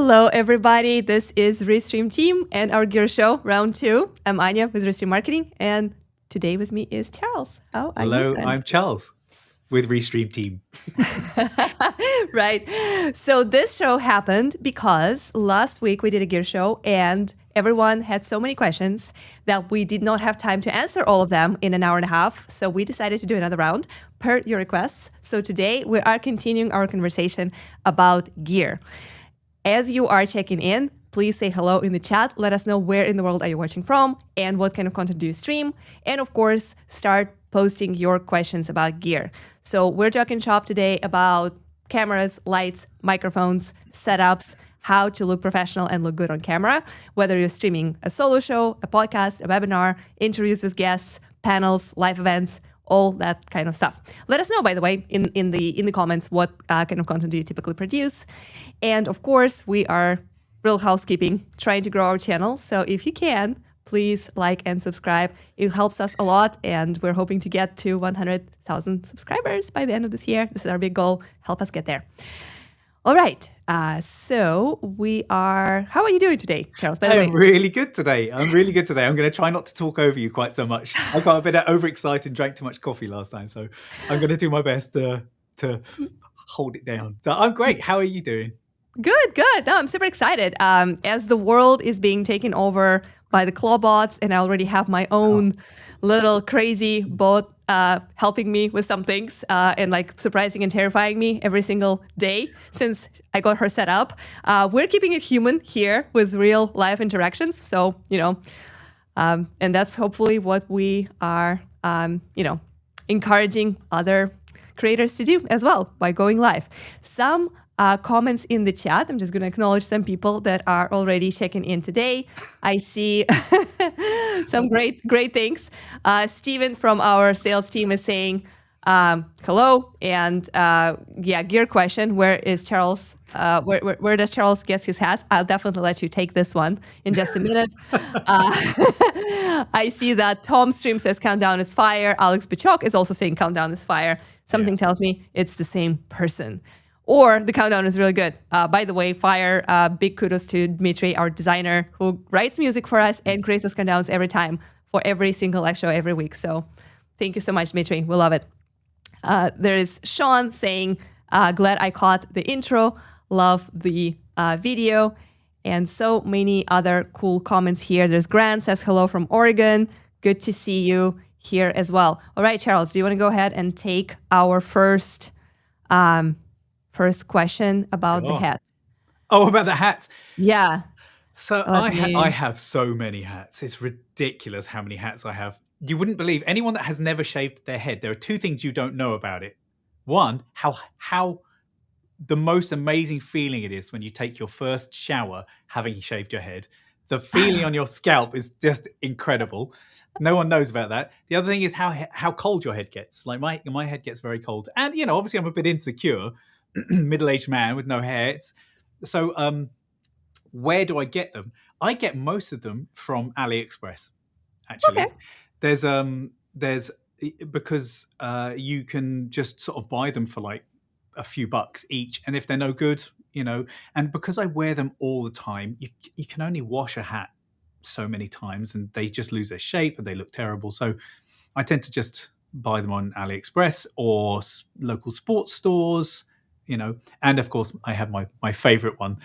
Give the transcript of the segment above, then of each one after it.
Hello, everybody. This is Restream team and our gear show, round 2. I'm Anya with Restream Marketing, and today with me is Charles. How are you, Hello, friend? I'm Charles with Restream team. Right. So this show happened because last week we did a gear show and everyone had so many questions that we did not have time to answer all of them in an hour and a half. So we decided to do another round per your requests. So today we are continuing our conversation about gear. As you are checking in, please say hello in the chat. Let us know where in the world are you watching from and what kind of content do you stream. And of course, start posting your questions about gear. So we're talking shop today about cameras, lights, microphones, setups, how to look professional and look good on camera, whether you're streaming a solo show, a podcast, a webinar, interviews with guests, panels, live events, all that kind of stuff. Let us know, by the way, in the comments, what kind of content do you typically produce. And of course, we are real housekeeping, trying to grow our channel. So if you can, please like and subscribe. It helps us a lot. And we're hoping to get to 100,000 subscribers by the end of this year. This is our big goal. Help us get there. All right. So we are. How are you doing today, Charles? By the way, I'm really good today. I'm going to try not to talk over you quite so much. I got a bit overexcited and drank too much coffee last time, so I'm going to do my best to hold it down. So I'm great. How are you doing? Good. No, I'm super excited. As the world is being taken over by the claw bots, and I already have my own little crazy bot helping me with some things and like surprising and terrifying me every single day since I got her set up. We're keeping it human here with real life interactions. So, and that's hopefully what we are, encouraging other creators to do as well by going live. Some comments in the chat. I'm just going to acknowledge some people that are already checking in today. I see some great things. Steven from our sales team is saying hello. And gear question. Where is Charles? Where does Charles get his hats? I'll definitely let you take this one in just a minute. I see that Tom Stream says countdown is fire. Alex Bichok is also saying countdown is fire. Something tells me it's the same person. Or the countdown is really good. By the way, fire, big kudos to Dmitry, our designer, who writes music for us and creates those countdowns every time for every single live show every week. So thank you so much, Dmitry. We love it. There is Sean saying, glad I caught the intro. Love the video. And so many other cool comments here. There's Grant says hello from Oregon. Good to see you here as well. All right, Charles, do you want to go ahead and take our first question about the hat? Oh, about the hat. Yeah. So I have so many hats. It's ridiculous how many hats I have. You wouldn't believe anyone that has never shaved their head. There are two things you don't know about it. One, how the most amazing feeling it is when you take your first shower having shaved your head. The feeling on your scalp is just incredible. No one knows about that. The other thing is how cold your head gets. Like my head gets very cold. And, obviously I'm a bit insecure. Middle-aged man with no hair. So where do I get them? I get most of them from AliExpress, actually. Okay. There's because you can just sort of buy them for like a few bucks each, and if they're no good, and because I wear them all the time, you can only wash a hat so many times and they just lose their shape and they look terrible. So I tend to just buy them on AliExpress or local sports stores. And of course I have my favorite one,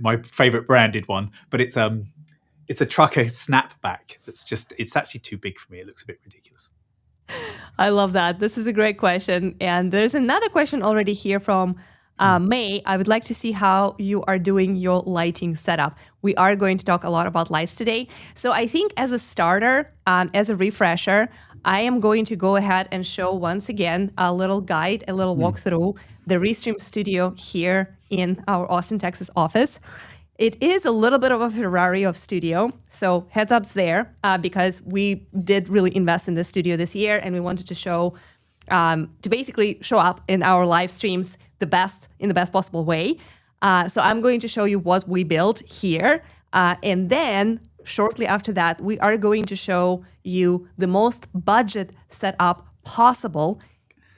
my favorite branded one, but it's a trucker snapback it's actually too big for me. It looks a bit ridiculous. I love that. This is a great question. And there's another question already here from May. I would like to see how you are doing your lighting setup. We are going to talk a lot about lights today. So I think as a starter, as a refresher, I am going to go ahead and show once again a little guide, a little walkthrough, the Restream studio here in our Austin, Texas office. It is a little bit of a Ferrari of studio, so heads ups there because we did really invest in this studio this year, and we wanted to show, to basically show up in our live streams in the best possible way. So I'm going to show you what we built here, and then shortly after that, we are going to show you the most budget setup possible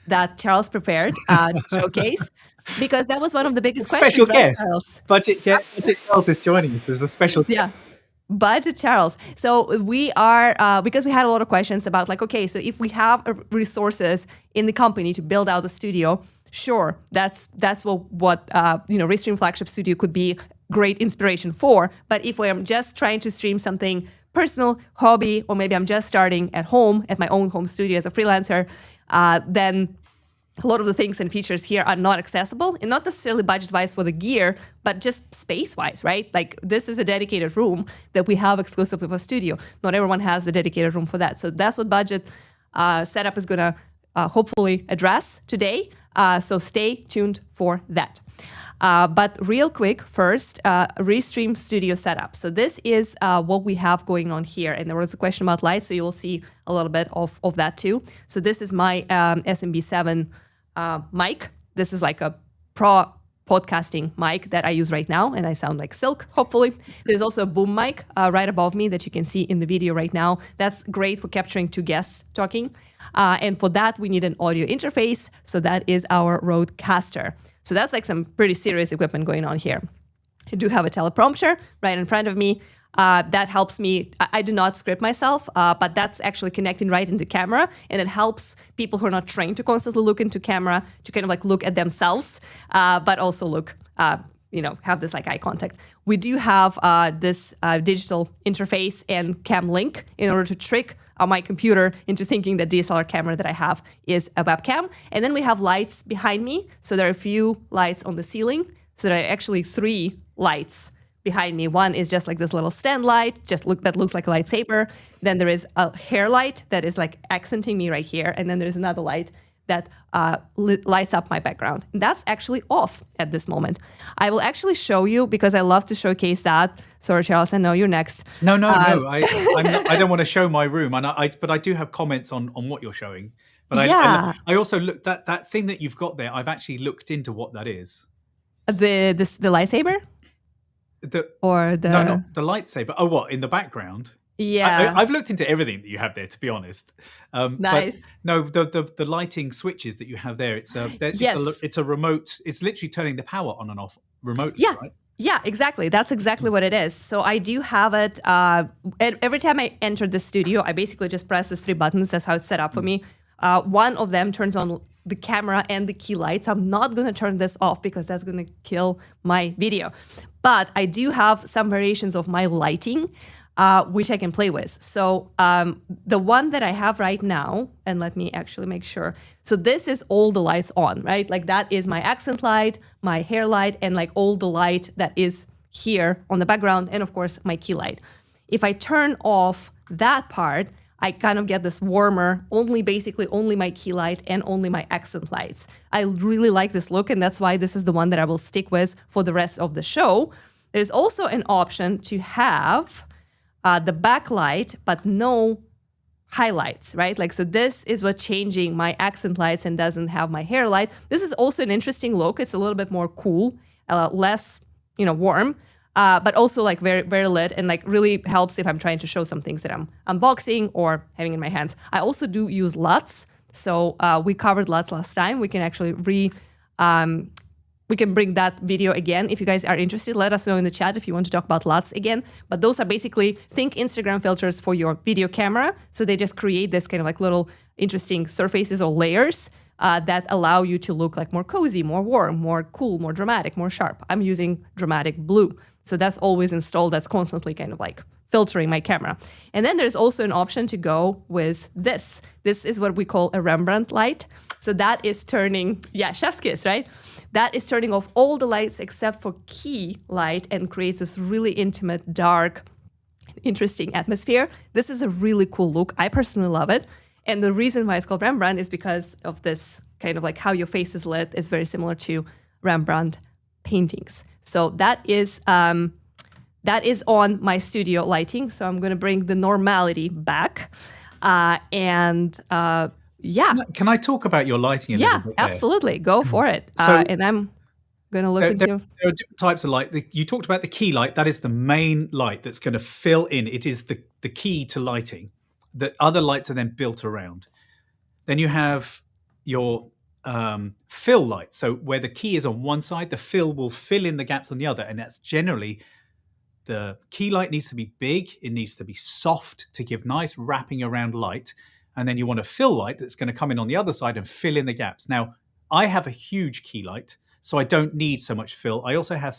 that Charles prepared to showcase. Because that was one of the biggest Special questions, right, guest. Charles? Budget Charles is joining us as a special guest. Yeah. Budget Charles. So we are, because we had a lot of questions about like, okay, so if we have resources in the company to build out a studio, sure, that's what Restream Flagship Studio could be great inspiration for. But if I'm just trying to stream something personal, hobby, or maybe I'm just starting at home, at my own home studio as a freelancer, then a lot of the things and features here are not accessible, and not necessarily budget-wise for the gear, but just space-wise, right? Like this is a dedicated room that we have exclusively for studio. Not everyone has the dedicated room for that. So that's what budget setup is gonna hopefully address today. So stay tuned for that. But real quick, first, Restream Studio setup. So this is what we have going on here. And there was a question about lights, so you will see a little bit of that too. So this is my SMB7 mic. This is like a pro podcasting mic that I use right now, and I sound like silk, hopefully. There's also a boom mic right above me that you can see in the video right now. That's great for capturing two guests talking. And for that, we need an audio interface. So that is our Rodecaster. So that's like some pretty serious equipment going on here. I do have a teleprompter right in front of me. That helps me. I do not script myself, but that's actually connecting right into camera, and it helps people who are not trained to constantly look into camera to kind of like look at themselves, but also look, have this like eye contact. We do have this digital interface and cam link in order to trick my computer into thinking that DSLR camera that I have is a webcam. And then we have lights behind me. So there are a few lights on the ceiling. So there are actually 3 lights behind me. One is just like this little stand light, that looks like a lightsaber. Then there is a hair light that is like accenting me right here. And then there's another light that lights up my background. And that's actually off at this moment. I will actually show you because I love to showcase that. Sorry, Charles, I know you're next. No. I don't want to show my room, but I do have comments on what you're showing. But I also looked that thing that you've got there. I've actually looked into what that is. The lightsaber. No, not the lightsaber. Oh, what, in the background? Yeah. I've looked into everything that you have there, to be honest. Nice. No, the lighting switches that you have there, it's a remote. It's literally turning the power on and off remotely, yeah. right? Yeah, exactly. That's exactly what it is. So I do have it. Every time I enter the studio, I basically just press these 3 buttons. That's how it's set up for me. One of them turns on the camera and the key light. So I'm not going to turn this off because that's going to kill my video. But I do have some variations of my lighting, which I can play with. So the one that I have right now, and let me actually make sure. So this is all the lights on, right? Like that is my accent light, my hair light, and like all the light that is here on the background, and of course my key light. If I turn off that part, I kind of get this warmer, basically only my key light and only my accent lights. I really like this look, and that's why this is the one that I will stick with for the rest of the show. There's also an option to have the backlight, but no highlights, right? Like, so this is what's changing my accent lights and doesn't have my hair light. This is also an interesting look. It's a little bit more cool, less, warm. But also like very, very lit, and like really helps if I'm trying to show some things that I'm unboxing or having in my hands. I also do use LUTs. So we covered LUTs last time. We can actually we can bring that video again. If you guys are interested, let us know in the chat if you want to talk about LUTs again. But those are basically, think Instagram filters for your video camera. So they just create this kind of like little interesting surfaces or layers that allow you to look like more cozy, more warm, more cool, more dramatic, more sharp. I'm using dramatic blue. So that's always installed. That's constantly kind of like filtering my camera. And then there's also an option to go with this. This is what we call a Rembrandt light. So that is turning, chef's kiss, right? That is turning off all the lights except for key light and creates this really intimate, dark, interesting atmosphere. This is a really cool look. I personally love it. And the reason why it's called Rembrandt is because of this kind of like how your face is lit is very similar to Rembrandt paintings. So that is on my studio lighting. So I'm going to bring the normality back. Can I talk about your lighting a little bit? Yeah, absolutely. Go for it. And I'm going to look into... There are different types of light. You talked about the key light. That is the main light that's going to fill in. It is the key to lighting. The other lights are then built around. Then you have your fill light. So where the key is on one side, the fill will fill in the gaps on the other. And that's generally, the key light needs to be big. It needs to be soft to give nice wrapping around light. And then you want a fill light that's going to come in on the other side and fill in the gaps. Now, I have a huge key light, so I don't need so much fill. I also have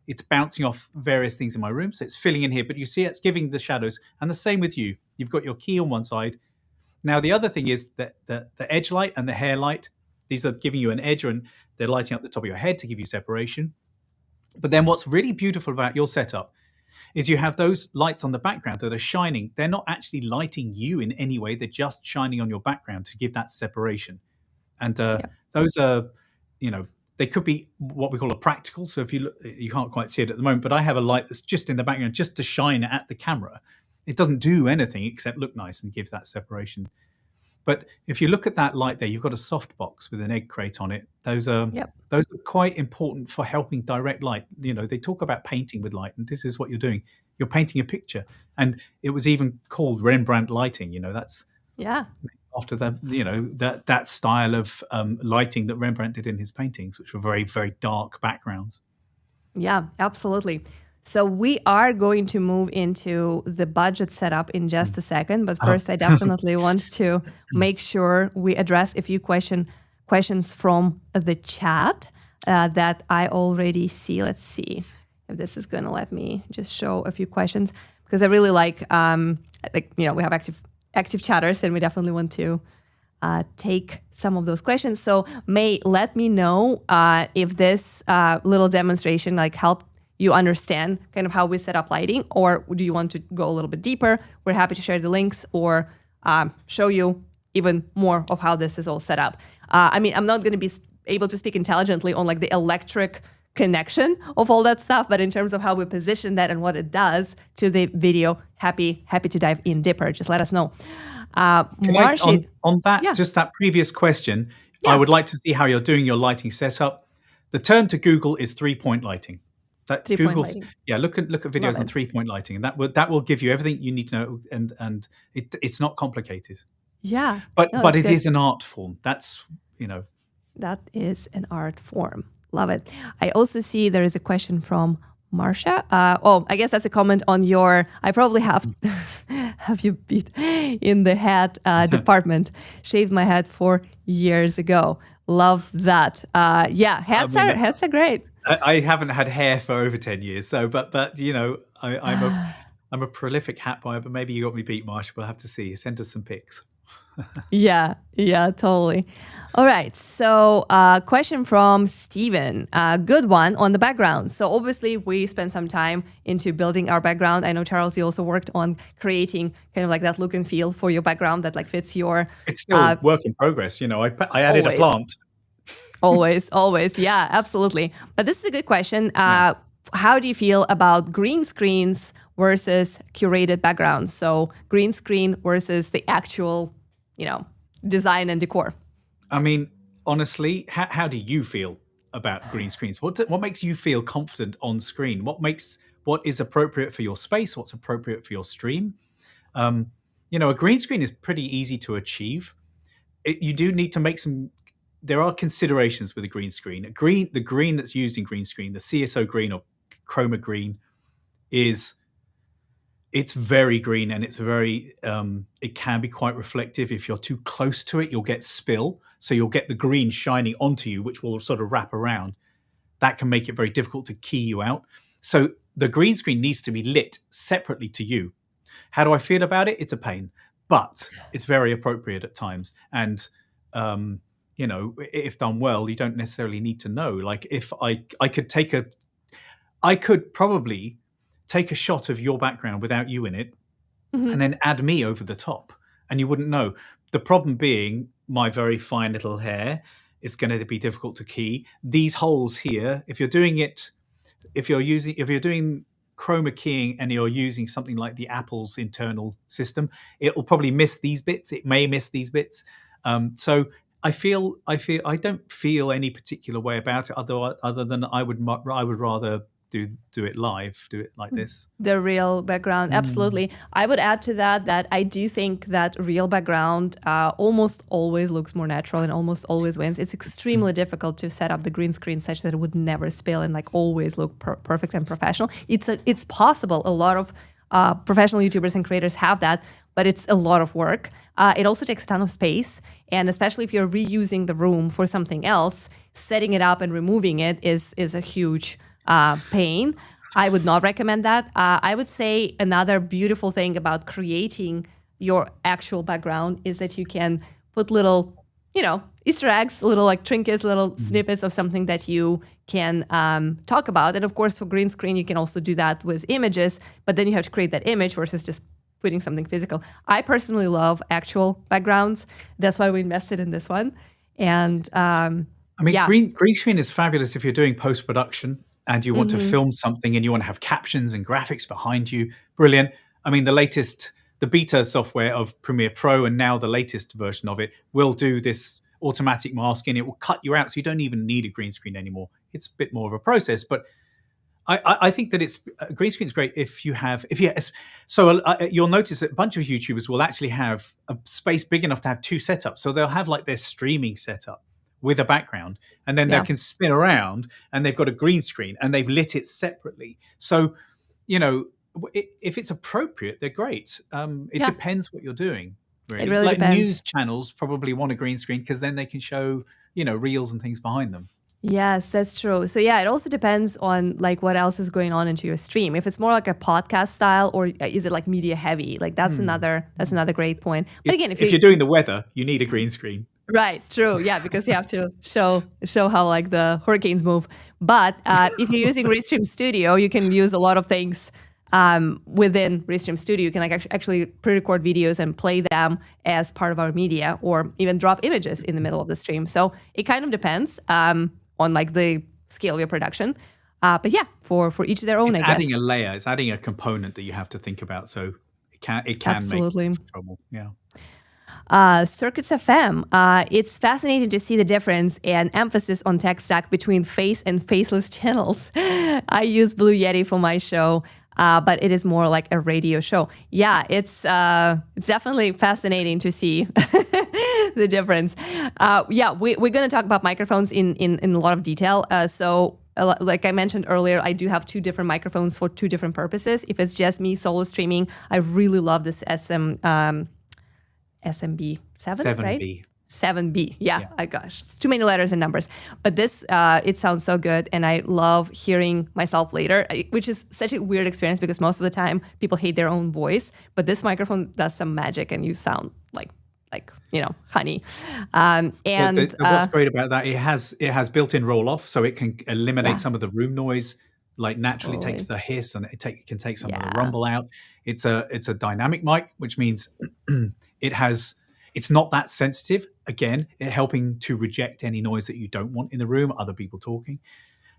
it's bouncing off various things in my room, so it's filling in here. But you see, it's giving the shadows. And the same with you. You've got your key on one side. Now, the other thing is that the edge light and the hair light, these are giving you an edge, and they're lighting up the top of your head to give you separation. But then what's really beautiful about your setup is you have those lights on the background that are shining. They're not actually lighting you in any way. They're just shining on your background to give that separation. And those are, they could be what we call a practical. So if you look, you can't quite see it at the moment, but I have a light that's just in the background just to shine at the camera. It doesn't do anything except look nice and gives that separation. But if you look at that light there, you've got a soft box with an egg crate on it. Those are quite important for helping direct light. They talk about painting with light, and this is what you're doing. You're painting a picture, and it was even called Rembrandt lighting. That's after that style of lighting that Rembrandt did in his paintings, which were very, very dark backgrounds. Yeah, absolutely. So we are going to move into the budget setup in just a second, but first I definitely want to make sure we address a few questions from the chat that I already see. Let's see if this is going to let me just show a few questions, because I really like we have active chatters, and we definitely want to take some of those questions. So May, let me know if this little demonstration helped you understand kind of how we set up lighting, or do you want to go a little bit deeper? We're happy to share the links or show you even more of how this is all set up. I'm not going to be able to speak intelligently on the electric connection of all that stuff, but in terms of how we position that and what it does to the video, happy to dive in deeper. Just let us know. On that, just that previous question, I would like to see how you're doing your lighting setup. The term to Google is 3-point lighting. Three-point lighting. Yeah, look at videos on 3-point lighting, and that will give you everything you need to know, and it's not complicated. Yeah, but it is an art form. That is an art form. Love it. I also see there is a question from Marsha. I guess that's a comment on your. I probably have you beat in the hat department. Shaved my head 4 years ago. Love that. Hats are great. I haven't had hair for over 10 years, so but I'm a prolific hat buyer. But maybe you got me beat, Marsha. We'll have to see. Send us some pics. Yeah, totally. All right. So, question from Steven. Good one on the background. So obviously we spent some time into building our background. I know, Charles, you also worked on creating kind of that look and feel for your background that fits your. It's still work in progress. I added a plant. Always. Yeah, absolutely. But this is a good question. How do you feel about green screens versus curated backgrounds? So green screen versus the actual, design and decor. Honestly, how do you feel about green screens? What makes you feel confident on screen? What is appropriate for your space? What's appropriate for your stream? A green screen is pretty easy to achieve. You do need to make some. There are considerations with a green screen. The green that's used in green screen, the CSO green or chroma green, it's very green, and it's very it can be quite reflective. If you're too close to it, you'll get spill, so you'll get the green shining onto you, which will sort of wrap around. That can make it very difficult to key you out. So the green screen needs to be lit separately to you. How do I feel about it? It's a pain, but it's very appropriate at times. And if done well, you don't necessarily need to know. If I could probably take a shot of your background without you in it, and then add me over the top, and you wouldn't know. The problem being my very fine little hair is going to be difficult to key. These holes here, if you're doing chroma keying and you're using something like the Apple's internal system, it will probably miss these bits. It may miss these bits. So I don't feel any particular way about it, other than I would rather do it live, do it like this. The real background, absolutely. I would add to that I do think that real background almost always looks more natural and almost always wins. It's extremely difficult to set up the green screen such that it would never spill and like always look perfect and professional. It's possible. A lot of professional YouTubers and creators have that, but it's a lot of work. It also takes a ton of space, and especially if you're reusing the room for something else, setting it up and removing it is a huge pain. I would not recommend that. I would say another beautiful thing about creating your actual background is that you can put little, Easter eggs, little like trinkets, little snippets of something that you can talk about. And of course, for green screen, you can also do that with images, but then you have to create that image versus just putting something physical. I personally love actual backgrounds. That's why we invested in this one. And green screen is fabulous if you're doing post-production and you want to film something and you want to have captions and graphics behind you. Brilliant. I mean, the beta software of Premiere Pro and now the latest version of it will do this automatic masking. It will cut you out, so you don't even need a green screen anymore. It's a bit more of a process, but I think that green screen is great you'll notice that a bunch of YouTubers will actually have a space big enough to have two setups. So they'll have like their streaming setup with a background, and then they can spin around and they've got a green screen and they've lit it separately. So, if it's appropriate, they're great. It depends what you're doing. Really. It really depends. News channels probably want a green screen because then they can show, reels and things behind them. Yes, that's true. So yeah, it also depends on like what else is going on into your stream. If it's more like a podcast style, or is it like media heavy? Like that's another great point. But again, if you're doing the weather, you need a green screen. Right, true. Yeah, because you have to show how like the hurricanes move. But if you're using Restream Studio, you can use a lot of things within Restream Studio. You can like actually pre-record videos and play them as part of our media, or even drop images in the middle of the stream. So it kind of depends on like the scale of your production. But yeah, for each their own, I guess. Adding a layer, it's adding a component that you have to think about. So it can Absolutely. make trouble. Yeah. Circuits FM. It's fascinating to see the difference and emphasis on tech stack between face and faceless channels. I use Blue Yeti for my show, but it is more like a radio show. Yeah, it's definitely fascinating to see the difference. We're going to talk about microphones in a lot of detail. So like I mentioned earlier, I do have two different microphones for two different purposes. If it's just me solo streaming, I really love this SMB 7, right? 7B. Yeah. Oh, gosh, it's too many letters and numbers. But this, it sounds so good. And I love hearing myself later, which is such a weird experience because most of the time people hate their own voice. But this microphone does some magic and you sound like honey. What's great about that, it has built-in roll-off, so it can eliminate some of the room noise. Like naturally takes the hiss and can take some of the rumble out. It's a dynamic mic, which means it's not that sensitive. Again, it helping to reject any noise that you don't want in the room, other people talking.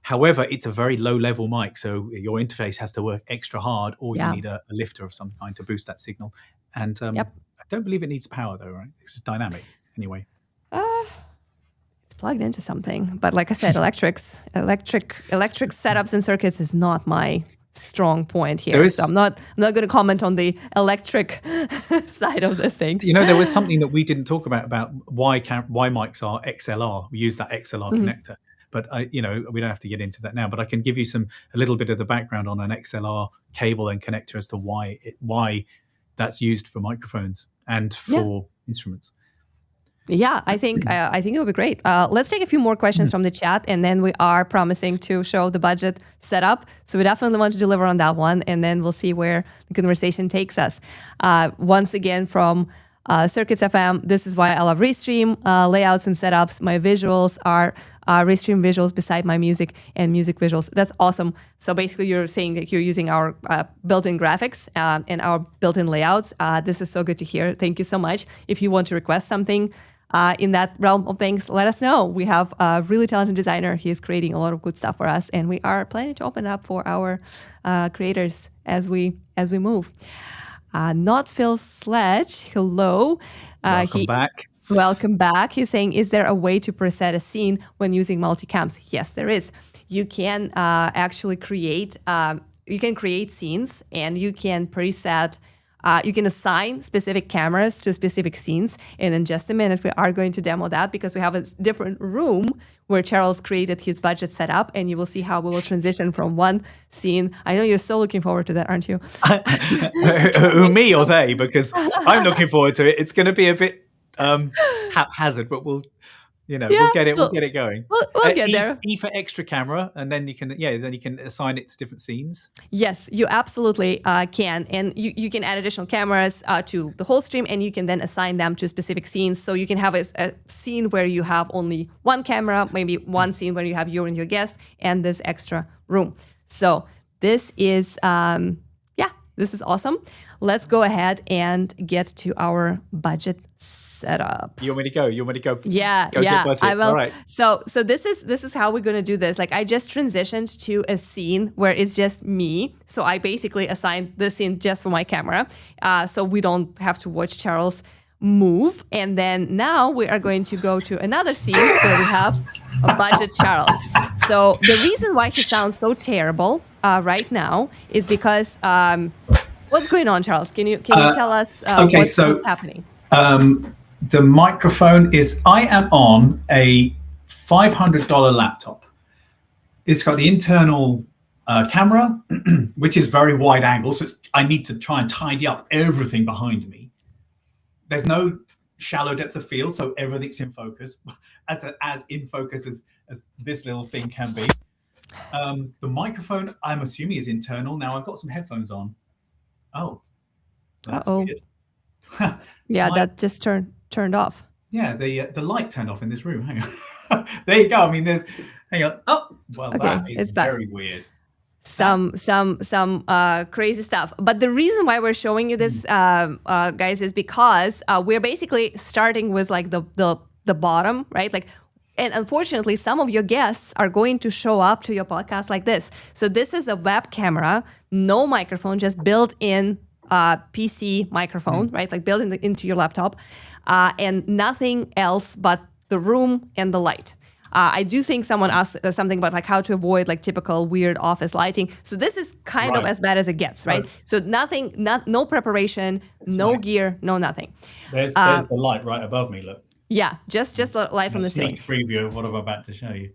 However, it's a very low level mic, so your interface has to work extra hard, or you need a lifter of some kind to boost that signal. And I don't believe it needs power though, right? It's dynamic anyway. It's plugged into something, but like I said, electric setups and circuits is not my strong point here. So I'm not going to comment on the electric side of this thing. There was something that we didn't talk about why mics are XLR. We use that XLR connector, but we don't have to get into that now. But I can give you a little bit of the background on an XLR cable and connector as to why that's used for microphones and for instruments. Yeah, I think it would be great. Let's take a few more questions from the chat, and then we are promising to show the budget setup. So we definitely want to deliver on that one, and then we'll see where the conversation takes us. Once again, from Circuits FM, this is why I love Restream layouts and setups. My visuals are Restream visuals beside my music and music visuals. That's awesome. So basically, you're saying that you're using our built-in graphics and our built-in layouts. This is so good to hear. Thank you so much. If you want to request something in that realm of things, let us know. We have a really talented designer. He is creating a lot of good stuff for us, and we are planning to open up for our creators as we move. Not Phil Sledge. Hello. Welcome back. Welcome back. He's saying, is there a way to preset a scene when using multicams? Yes, there is. You can actually create scenes, and you can preset. You can assign specific cameras to specific scenes. And in just a minute, we are going to demo that because we have a different room where Charles created his budget setup, and you will see how we will transition from one scene. I know you're so looking forward to that, aren't you? Me or they? Because I'm looking forward to it. It's going to be a bit haphazard, but we'll get it going. We'll get there. E for extra camera, and then you can assign it to different scenes. Yes, you absolutely can, and you can add additional cameras to the whole stream, and you can then assign them to specific scenes. So you can have a scene where you have only one camera, maybe one scene where you have you and your guest, and this extra room. So this is this is awesome. Let's go ahead and get to our budget setup. You want me to go? Yeah, go to budget. I will. All right. So this is how we're gonna do this. Like, I just transitioned to a scene where it's just me. So I basically assigned the scene just for my camera, so we don't have to watch Charles move. And then now we are going to go to another scene where we have a budget Charles. So the reason why he sounds so terrible right now is because what's going on, Charles? Can you tell us what's happening? The microphone is, I am on a $500 laptop. It's got the internal camera, which is very wide angle. So I need to try and tidy up everything behind me. There's no shallow depth of field, so everything's in focus, as in focus as this little thing can be. The microphone, I'm assuming, is internal. Now I've got some headphones on. Oh, that's weird. Yeah, that just turned off. Yeah, the light turned off in this room. Hang on. There you go. I mean, hang on. Oh, well, okay, that is very weird. Some crazy stuff. But the reason why we're showing you this, guys, is because we're basically starting with like the bottom, right? Like, and unfortunately, some of your guests are going to show up to your podcast like this. So this is a web camera, no microphone, just built in PC microphone, right? Like built into your laptop, and nothing else but the room and the light. I do think someone asked something about like how to avoid like typical weird office lighting. So this is kind of as bad as it gets, right? So no preparation, no gear, no nothing. There's the light right above me, look. Yeah, just light from the ceiling. A sneak preview of what I'm about to show you.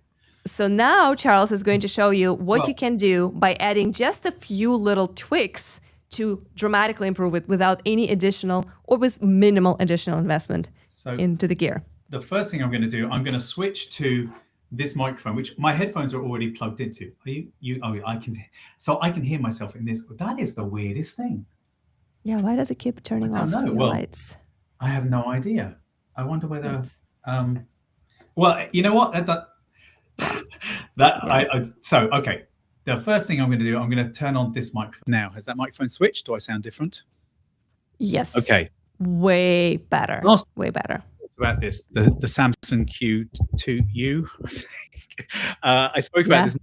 So now Charles is going to show you what you can do by adding just a few little tweaks to dramatically improve it without any additional or with minimal additional investment into the gear. The first thing I'm going to do, I'm going to switch to this microphone, which my headphones are already plugged into. I can hear myself in this. That is the weirdest thing. Yeah, why does it keep turning off your lights? I have no idea. I wonder whether. Well, you know what? Okay. The first thing I'm going to do, I'm going to turn on this microphone. Now, has that microphone switched? Do I sound different? Yes. Okay. Way better. Way better. About this, the Samsung Q2U. I spoke about this.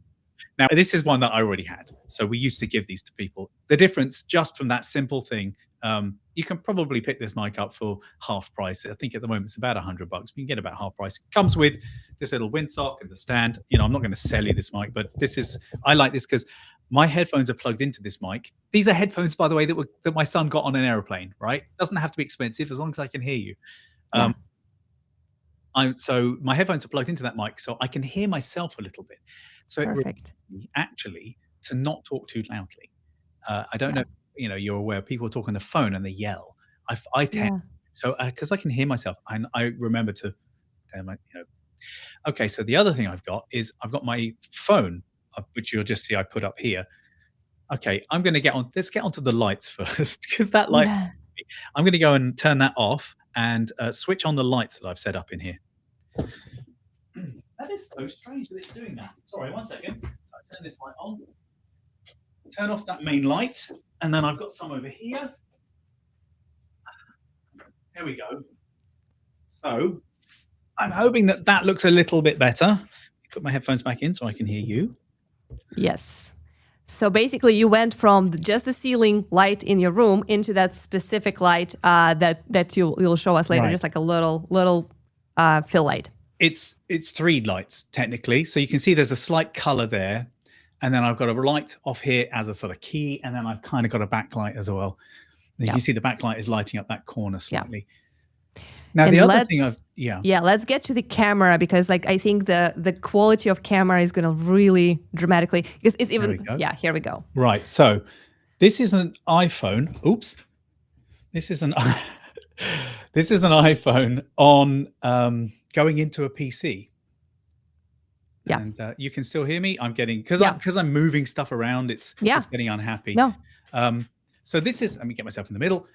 Now, this is one that I already had. So we used to give these to people. The difference, just from that simple thing, you can probably pick this mic up for half price. I think at the moment it's about $100. You can get about half price. It comes with this little windsock and the stand. I'm not going to sell you this mic, but I like this because my headphones are plugged into this mic. These are headphones, by the way, that my son got on an airplane, right? Doesn't have to be expensive as long as I can hear you. So my headphones are plugged into that mic, so I can hear myself a little bit. So it reminds me actually to not talk too loudly. I don't know, you're aware people talk on the phone and they yell. I tend so because I can hear myself, and I remember to, Okay, so the other thing I've got my phone, which you'll just see I put up here. Okay, I'm going to let's get onto the lights first, because that light. Yeah. I'm going to go and turn that off and switch on the lights that I've set up in here. That is so strange that it's doing that. Sorry, 1 second. I turn this light on. Turn off that main light, and then I've got some over here. There we go. So I'm hoping that looks a little bit better. Put my headphones back in so I can hear you. Yes. So basically, you went from just the ceiling light in your room into that specific light that you'll show us later, just like a little fill light. It's 3 lights technically, so you can see there's a slight color there, and then I've got a light off here as a sort of key, and then I've kind of got a backlight as well. And you can see the backlight is lighting up that corner slightly. Now And the other thing let's get to the camera, because like I think the quality of camera is going to really dramatically, because it's even here we go. Right. So this is an iPhone. Oops. This is an this is an iPhone on going into a PC. Yeah. And you can still hear me. I'm getting because I'm moving stuff around. It's getting unhappy. No. So this is, let me get myself in the middle.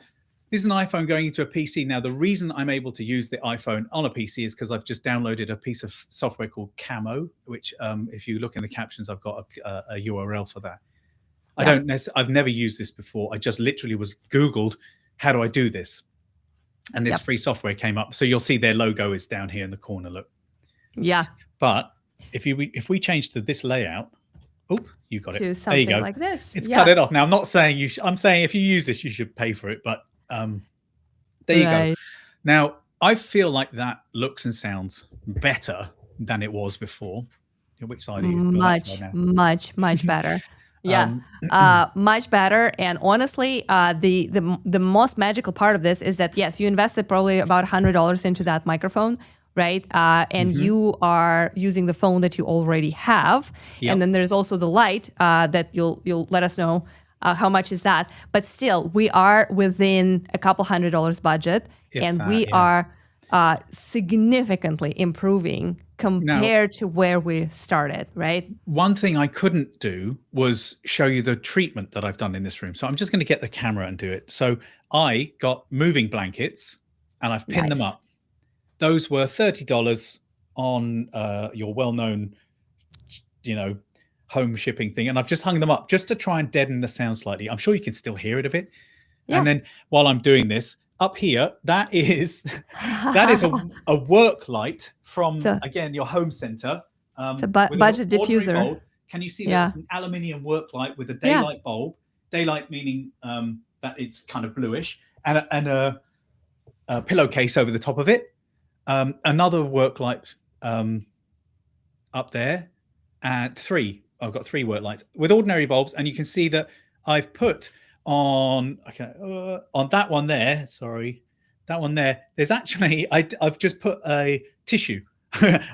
This is an iPhone going into a PC. Now, the reason I'm able to use the iPhone on a PC is because I've just downloaded a piece of software called Camo, which if you look in the captions, I've got a URL for that. I've never used this before. I just literally was Googled, how do I do this? And this free software came up. So you'll see their logo is down here in the corner, look. Yeah. But if we change to this layout, you got it. To something like this. It's cut it off. Now, I'm not saying you I'm saying if you use this, you should pay for it. But there you go. Now, I feel like that looks and sounds better than it was before. Which side are you? Much better. Much better. And honestly, the most magical part of this is that, yes, you invested probably about $100 into that microphone, right? And you are using the phone that you already have. Yep. And then there's also the light that you'll let us know how much is that. But still, we are within a couple $100 budget, we are significantly improving compared to where we started, right? One thing I couldn't do was show you the treatment that I've done in this room. So I'm just going to get the camera and do it. So I got moving blankets and I've pinned them up. Those were $30 on your well-known, home shipping thing. And I've just hung them up just to try and deaden the sound slightly. I'm sure you can still hear it a bit. Yeah. And then while I'm doing this, up here, that is a work light from, again, your home center. It's a budget diffuser. Bulb. Can you see that it's an aluminium work light with a daylight bulb? Daylight meaning that it's kind of bluish, and a pillowcase over the top of it. Another work light up there, and I've got 3 work lights with ordinary bulbs, and you can see that I've put on that one there. Sorry, that one there. There's actually I've just put a tissue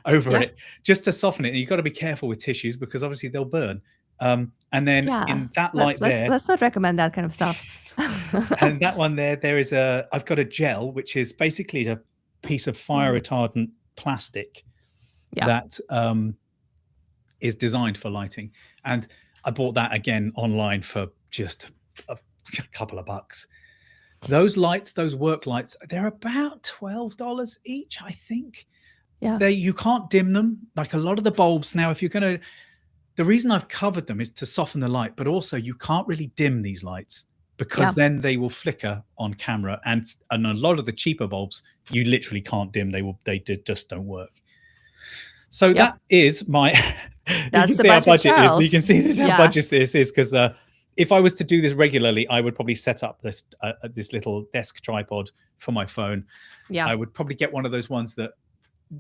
over it just to soften it. And you've got to be careful with tissues because obviously they'll burn. And then in that light let's not recommend that kind of stuff. And that one there is I've got a gel, which is basically a piece of fire retardant plastic that is designed for lighting. And I bought that again online for just a couple of bucks. Those lights, those work lights, they're about $12 each, I think. Yeah. You can't dim them. Like a lot of the bulbs now, if you're going to, the reason I've covered them is to soften the light, but also you can't really dim these lights because then they will flicker on camera. And a lot of the cheaper bulbs, you literally can't dim. They just don't work. So that is my, that's the budget, Charles. So you can see this how budget this is, because if I was to do this regularly, I would probably set up this little desk tripod for my phone. Yeah, I would probably get one of those ones that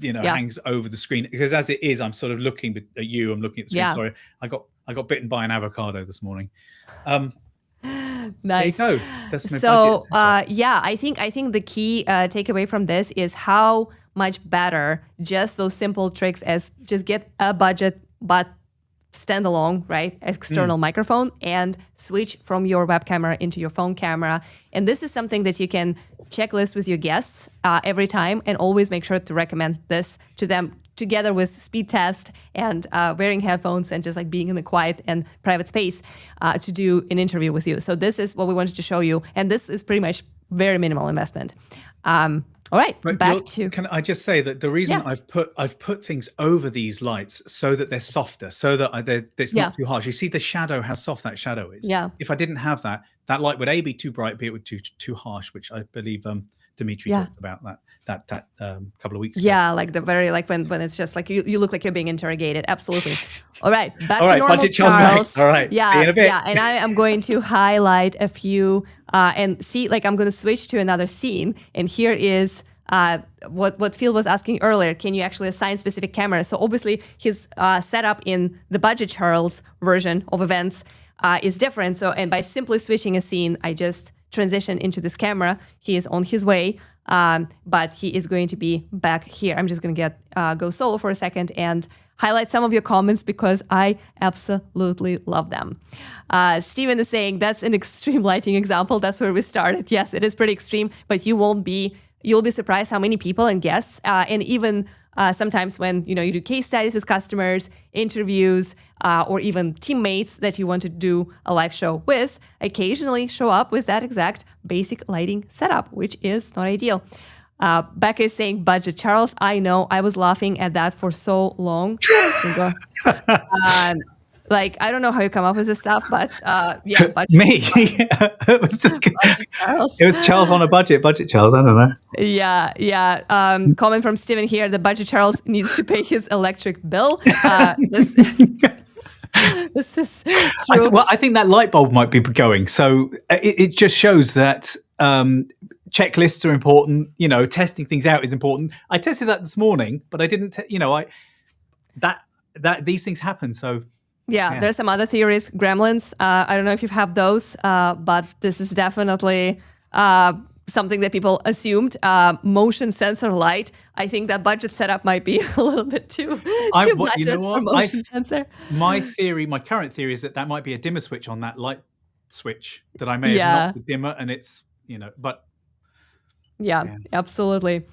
hangs over the screen, because as it is, I'm sort of looking at you. I'm looking at the screen. Sorry, I got bitten by an avocado this morning. Nice. There you go. That's my so I think the key takeaway from this is how much better just those simple tricks as just get a budget but standalone, right, external microphone and switch from your web camera into your phone camera. And this is something that you can checklist with your guests every time, and always make sure to recommend this to them together with speed test and wearing headphones and just like being in a quiet and private space to do an interview with you. So this is what we wanted to show you. And this is pretty much very minimal investment. All right, back to. Can I just say that the reason I've put things over these lights so that they're softer, so that it's not too harsh. You see the shadow, how soft that shadow is. Yeah. If I didn't have that light would be too bright, B, it would be too harsh, which I believe Dimitri talked about that couple of weeks ago. Yeah, like the very when it's just like you look like you're being interrogated. Absolutely. All right, back All to right, normal, Budget Charles. All right, Yeah, see you in a bit. yeah, and I am going to highlight a few and see. Like I'm going to switch to another scene, and here is. What Phil was asking earlier, can you actually assign specific cameras? So obviously his setup in the Budget Charles version of events is different. So, and by simply switching a scene, I just transition into this camera. He is on his way, but he is going to be back here. I'm just going to go solo for a second and highlight some of your comments because I absolutely love them. Steven is saying that's an extreme lighting example. That's where we started. Yes, it is pretty extreme, but you'll be surprised how many people and guests, and even sometimes when you do case studies with customers, interviews, or even teammates that you want to do a live show with, occasionally show up with that exact basic lighting setup, which is not ideal. Becca is saying, Budget Charles, I know, I was laughing at that for so long. Like, I don't know how you come up with this stuff, but yeah. Budget Me? It was just It was Charles on a budget. Budget Charles, I don't know. Yeah. Comment from Steven here, the Budget Charles needs to pay his electric bill. This is true. I think that light bulb might be going. So it just shows that checklists are important. Testing things out is important. I tested that this morning, but I didn't. These things happen. So. Yeah, there's some other theories. Gremlins. I don't know if you have those, but this is definitely something that people assumed. Motion sensor light. I think that budget setup might be a little bit too budget for motion sensor. My current theory is that might be a dimmer switch on that light switch that I may have knocked the dimmer, and it's but. Yeah, absolutely.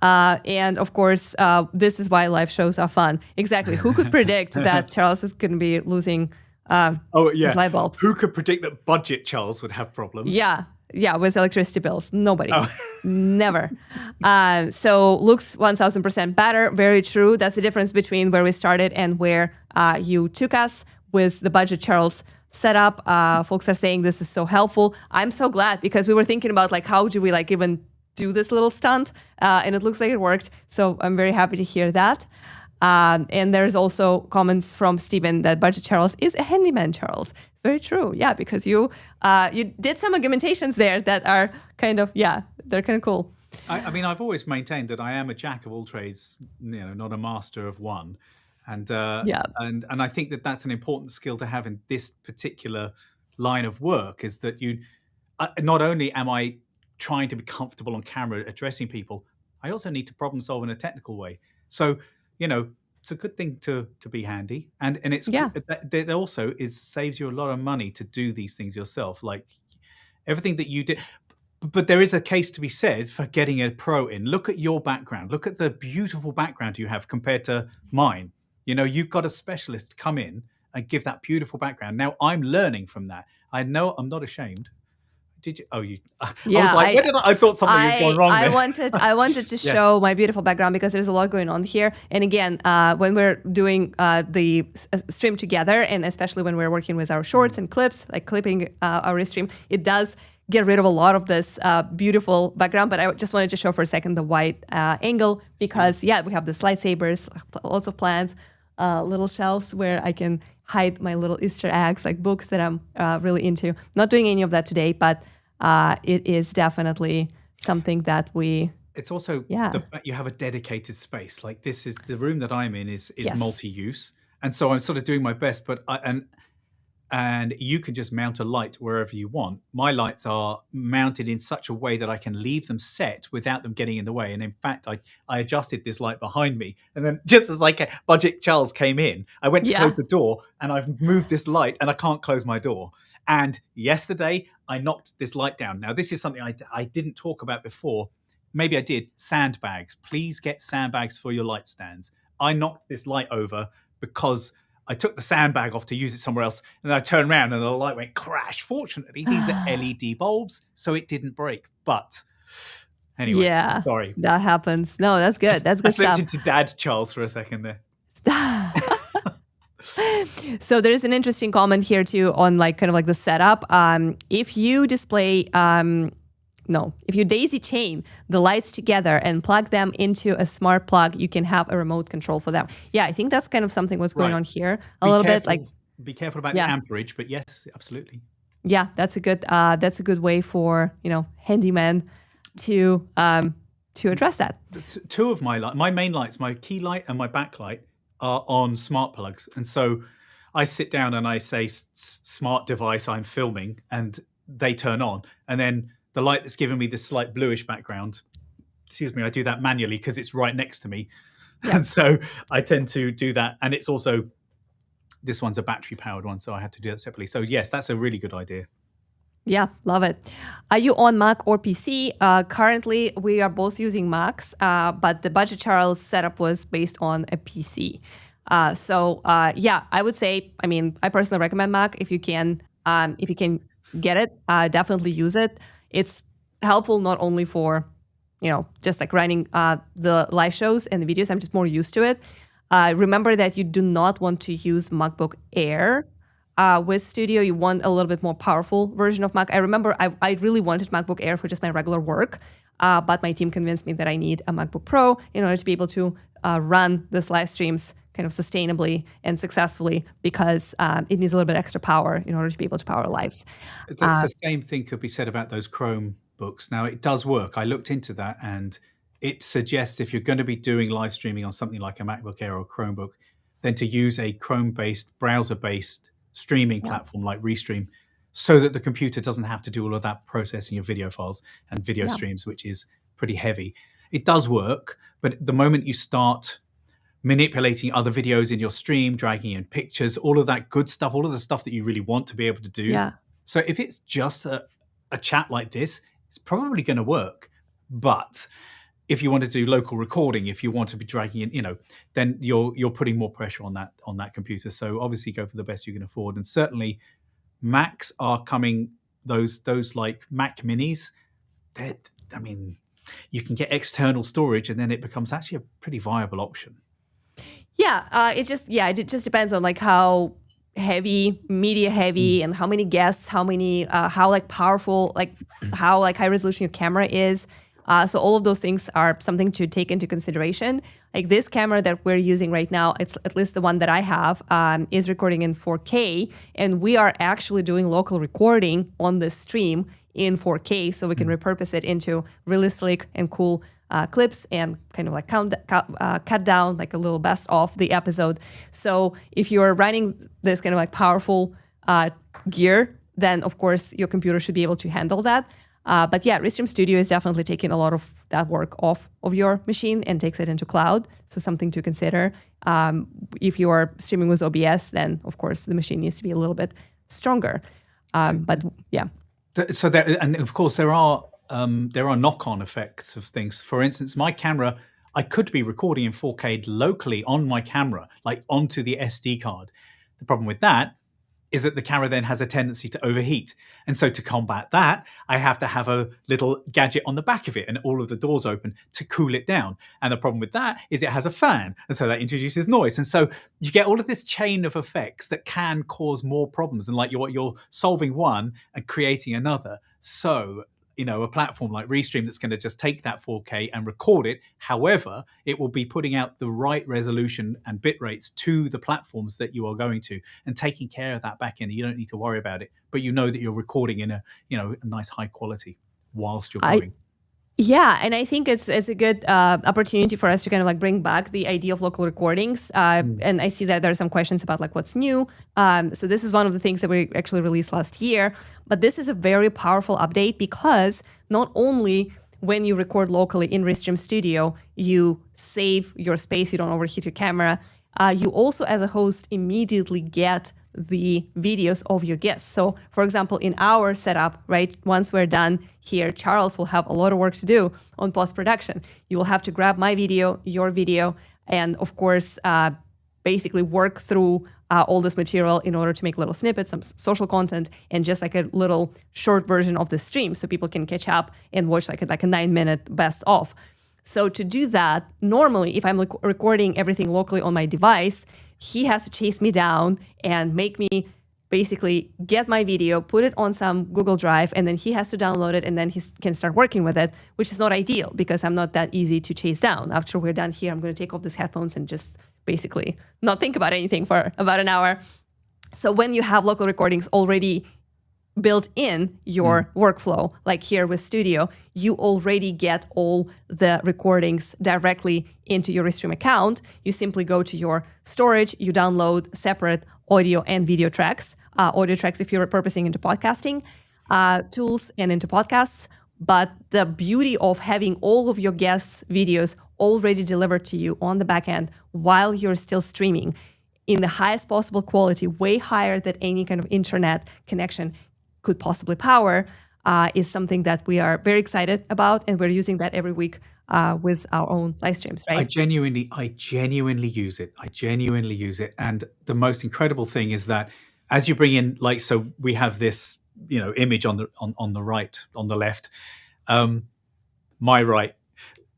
And of course, this is why live shows are fun. Exactly. Who could predict that Charles is going to be losing his light bulbs? Who could predict that Budget Charles would have problems? Yeah, with electricity bills. Nobody. Never. So looks 1000% better. Very true. That's the difference between where we started and where you took us with the Budget Charles setup. Folks are saying this is so helpful. I'm so glad because we were thinking about how do we even do this little stunt, and it looks like it worked. So I'm very happy to hear that. And there's also comments from Steven that Budget Charles is a handyman Charles. Very true. Yeah, because you did some argumentations there that are they're kind of cool. I mean, I've always maintained that I am a jack of all trades, not a master of one. And and I think that that's an important skill to have in this particular line of work, is that you not only am I trying to be comfortable on camera addressing people, I also need to problem solve in a technical way. So, it's a good thing to be handy. And it's that also saves you a lot of money to do these things yourself. Like everything that you did. But there is a case to be said for getting a pro in. Look at your background. Look at the beautiful background you have compared to mine. You've got a specialist come in and give that beautiful background. Now I'm learning from that. I know I'm not ashamed. Did you? Oh, you. Yeah, I was like, I thought something had gone wrong there. I wanted to show my beautiful background because there's a lot going on here. And again, when we're doing the stream together, and especially when we're working with our shorts and clips, like clipping our Restream, it does get rid of a lot of this beautiful background. But I just wanted to show for a second the wide angle because, we have the lightsabers, lots of plants, little shelves where I can hide my little Easter eggs, like books that I'm really into. Not doing any of that today, but it is definitely something that we... It's also you have a dedicated space. Like this is the room that I'm in is multi-use. And so I'm sort of doing my best, but and you can just mount a light wherever you want. My lights are mounted in such a way that I can leave them set without them getting in the way. And in fact, I adjusted this light behind me. And then just as Budget Charles came in, I went to close the door and I've moved this light and I can't close my door. And yesterday I knocked this light down. Now, this is something I didn't talk about before. Maybe I did. Sandbags. Please get sandbags for your light stands. I knocked this light over because I took the sandbag off to use it somewhere else, and I turned around and the light went crash. Fortunately, these are LED bulbs, so it didn't break. But anyway, sorry. That happens. No, that's good. That's good stuff. I slipped into Dad Charles for a second there. So there is an interesting comment here too on kind of the setup. If you display if you daisy chain the lights together and plug them into a smart plug, you can have a remote control for them. Yeah, I think that's kind of something what's going on here a little bit. Like, be careful about the amperage, but yes, absolutely. Yeah, that's a good way for handyman to address that. Two of my main lights, my key light and my backlight, are on smart plugs, and so I sit down and I say smart device, I'm filming, and they turn on, and then the light that's giving me this slight bluish background, I do that manually because it's right next to me. Yeah. And so I tend to do that, and it's also, this one's a battery powered one, so I have to do that separately. So yes, that's a really good idea. Yeah, love it. Are you on Mac or PC? Currently, we are both using Macs, but the Budget Charles setup was based on a PC. I would say, I personally recommend Mac if you can get it. Definitely use it. It's helpful not only for, just like running the live shows and the videos. I'm just more used to it. Remember that you do not want to use MacBook Air with Studio. You want a little bit more powerful version of Mac. I remember I really wanted MacBook Air for just my regular work, but my team convinced me that I need a MacBook Pro in order to be able to run this live streams kind of sustainably and successfully, because it needs a little bit extra power in order to be able to power lives. The same thing could be said about those Chrome books. Now, it does work. I looked into that, and it suggests if you're going to be doing live streaming on something like a MacBook Air or a Chromebook, then to use a Chrome-based, browser-based streaming platform like Restream, so that the computer doesn't have to do all of that processing of video files and video streams, which is pretty heavy. It does work, but the moment you start manipulating other videos in your stream, dragging in pictures, all of that good stuff, all of the stuff that you really want to be able to do. Yeah. So if it's just a chat like this, it's probably going to work. But if you want to do local recording, if you want to be dragging in, then you're putting more pressure on that computer. So obviously go for the best you can afford. And certainly Macs are coming, those like Mac minis, you can get external storage, and then it becomes actually a pretty viable option. Yeah, it just depends on like how heavy, media heavy, and how many guests, how like powerful, like how like high resolution your camera is. So all of those things are something to take into consideration. Like this camera that we're using right now, it's at least the one that I have, is recording in 4K, and we are actually doing local recording on this stream in 4K, so we can repurpose it into really slick and cool clips and kind of like cut down like a little best of the episode. So if you're running this kind of like powerful gear, then of course your computer should be able to handle that. But yeah, Restream Studio is definitely taking a lot of that work off of your machine and takes it into cloud. So something to consider. If you are streaming with OBS, then of course the machine needs to be a little bit stronger. But yeah. So and of course there are knock-on effects of things. For instance, my camera, I could be recording in 4K locally on my camera, like onto the SD card. The problem with that is that the camera then has a tendency to overheat. And so to combat that, I have to have a little gadget on the back of it and all of the doors open to cool it down. And the problem with that is it has a fan. And so that introduces noise. And so you get all of this chain of effects that can cause more problems. And like you're solving one and creating another. So a platform like Restream that's going to just take that 4K and record it. However, it will be putting out the right resolution and bit rates to the platforms that you are going to, and taking care of that back end. You don't need to worry about it, but you know that you're recording in a nice high quality whilst you're going. Yeah, and I think it's a good opportunity for us to kind of like bring back the idea of local recordings. And I see that there are some questions about like what's new. So this is one of the things that we actually released last year. But this is a very powerful update, because not only when you record locally in Restream Studio, you save your space, you don't overheat your camera. You also, as a host, immediately get the videos of your guests. So, for example, in our setup, right, once we're done here, Charles will have a lot of work to do on post-production. You will have to grab my video, your video, and of course, basically work through all this material in order to make little snippets, some social content, and just like a little short version of the stream so people can catch up and watch like a 9-minute best of. So to do that, normally, if I'm recording everything locally on my device, he has to chase me down and make me basically get my video, put it on some Google Drive, and then he has to download it, and then he can start working with it, which is not ideal because I'm not that easy to chase down. After we're done here, I'm going to take off these headphones and just basically not think about anything for about an hour. So when you have local recordings already built in your workflow, like here with Studio, you already get all the recordings directly into your Restream account. You simply go to your storage, you download separate audio and video tracks, audio tracks if you're repurposing into podcasting tools and into podcasts. But the beauty of having all of your guests' videos already delivered to you on the back end while you're still streaming in the highest possible quality, way higher than any kind of internet connection could possibly power, is something that we are very excited about, and we're using that every week with our own live streams, right? I genuinely use it. I genuinely use it. And the most incredible thing is that as you bring in, like, so we have this, image on the right, on the left, my right,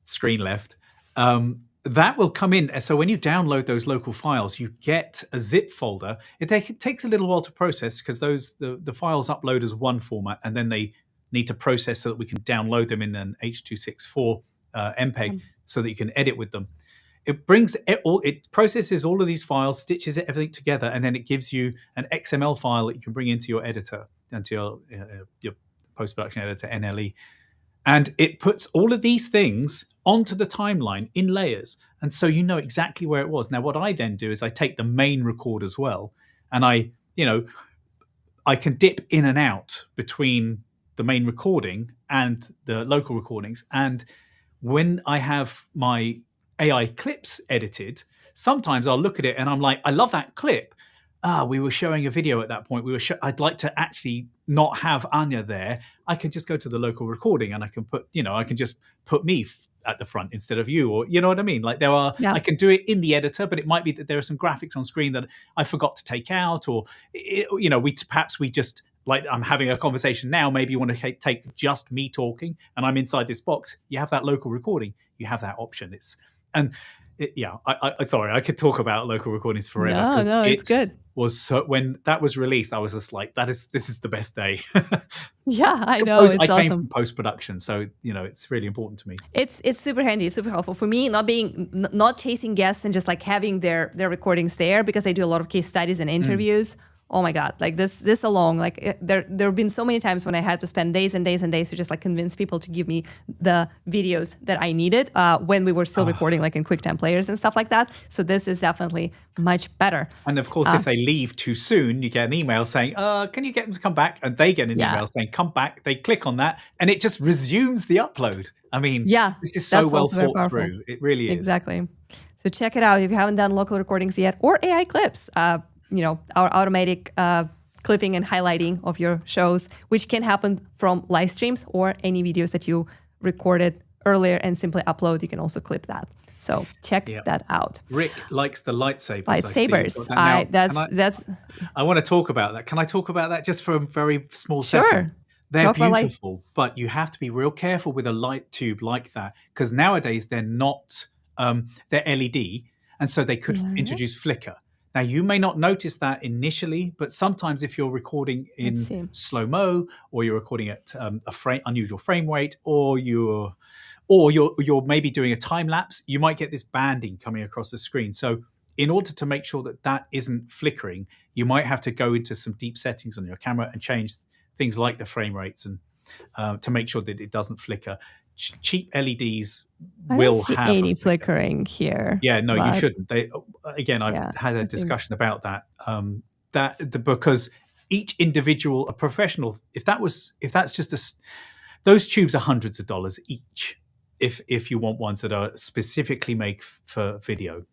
screen left, that will come in. So when you download those local files, you get a zip folder. It takes a little while to process because the files upload as one format, and then they need to process so that we can download them in an H.264 MPEG so that you can edit with them. It processes all of these files, stitches everything together, and then it gives you an XML file that you can bring into your editor, into your post-production editor, NLE. And it puts all of these things onto the timeline in layers. And so you know exactly where it was. Now, what I then do is I take the main record as well. And I can dip in and out between the main recording and the local recordings. And when I have my AI clips edited, sometimes I'll look at it and I'm like, I love that clip. We were showing a video at that point. I'd like to actually not have Anya there. I can just go to the local recording and I can put, I can just put me at the front instead of you, or you know what I mean? Like I can do it in the editor, but it might be that there are some graphics on screen that I forgot to take out, or, we just, like, I'm having a conversation now. Maybe you want to take just me talking and I'm inside this box. You have that local recording. You have that option. Sorry, I could talk about local recordings forever. No, it's good. When that was released, I was just like, this is the best day. Yeah, I know. It's awesome. I came from post-production, so it's really important to me. It's super handy, it's super helpful for me. Not chasing guests and just like having their recordings there, because I do a lot of case studies and interviews. Oh my God, like this alone, like there have been so many times when I had to spend days and days and days to just like convince people to give me the videos that I needed when we were still recording like in QuickTime players and stuff like that. So this is definitely much better. And of course, if they leave too soon, you get an email saying, can you get them to come back? And they get an email saying, come back. They click on that and it just resumes the upload. I mean, this is so well thought through. It really is. Exactly. So check it out if you haven't done local recordings yet, or AI clips. Our automatic clipping and highlighting of your shows, which can happen from live streams or any videos that you recorded earlier and simply upload. You can also clip that. So check that out. Rick likes the lightsabers. I want to talk about that. Can I talk about that just for a very small second? Sure. They're beautiful, but you have to be real careful with a light tube like that, because nowadays they're not, they're LED, and so they could introduce flicker. Now, you may not notice that initially, but sometimes if you're recording in slow-mo, or you're recording at unusual frame rate, or you're maybe doing a time lapse, you might get this banding coming across the screen. So in order to make sure that isn't flickering, you might have to go into some deep settings on your camera and change things like the frame rates and to make sure that it doesn't flicker. Cheap LEDs will have any flickering here. Yeah, no, you shouldn't. I've had a discussion about that. Because each individual, a professional, if that's just those tubes are hundreds of dollars each. If you want ones that are specifically made for video,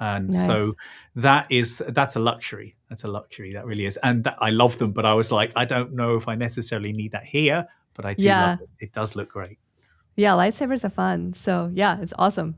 and so that's a luxury. That's a luxury. That really is, and I love them. But I was like, I don't know if I necessarily need that here, but I do love it. It does look great. Yeah, lightsabers are fun. So yeah, it's awesome.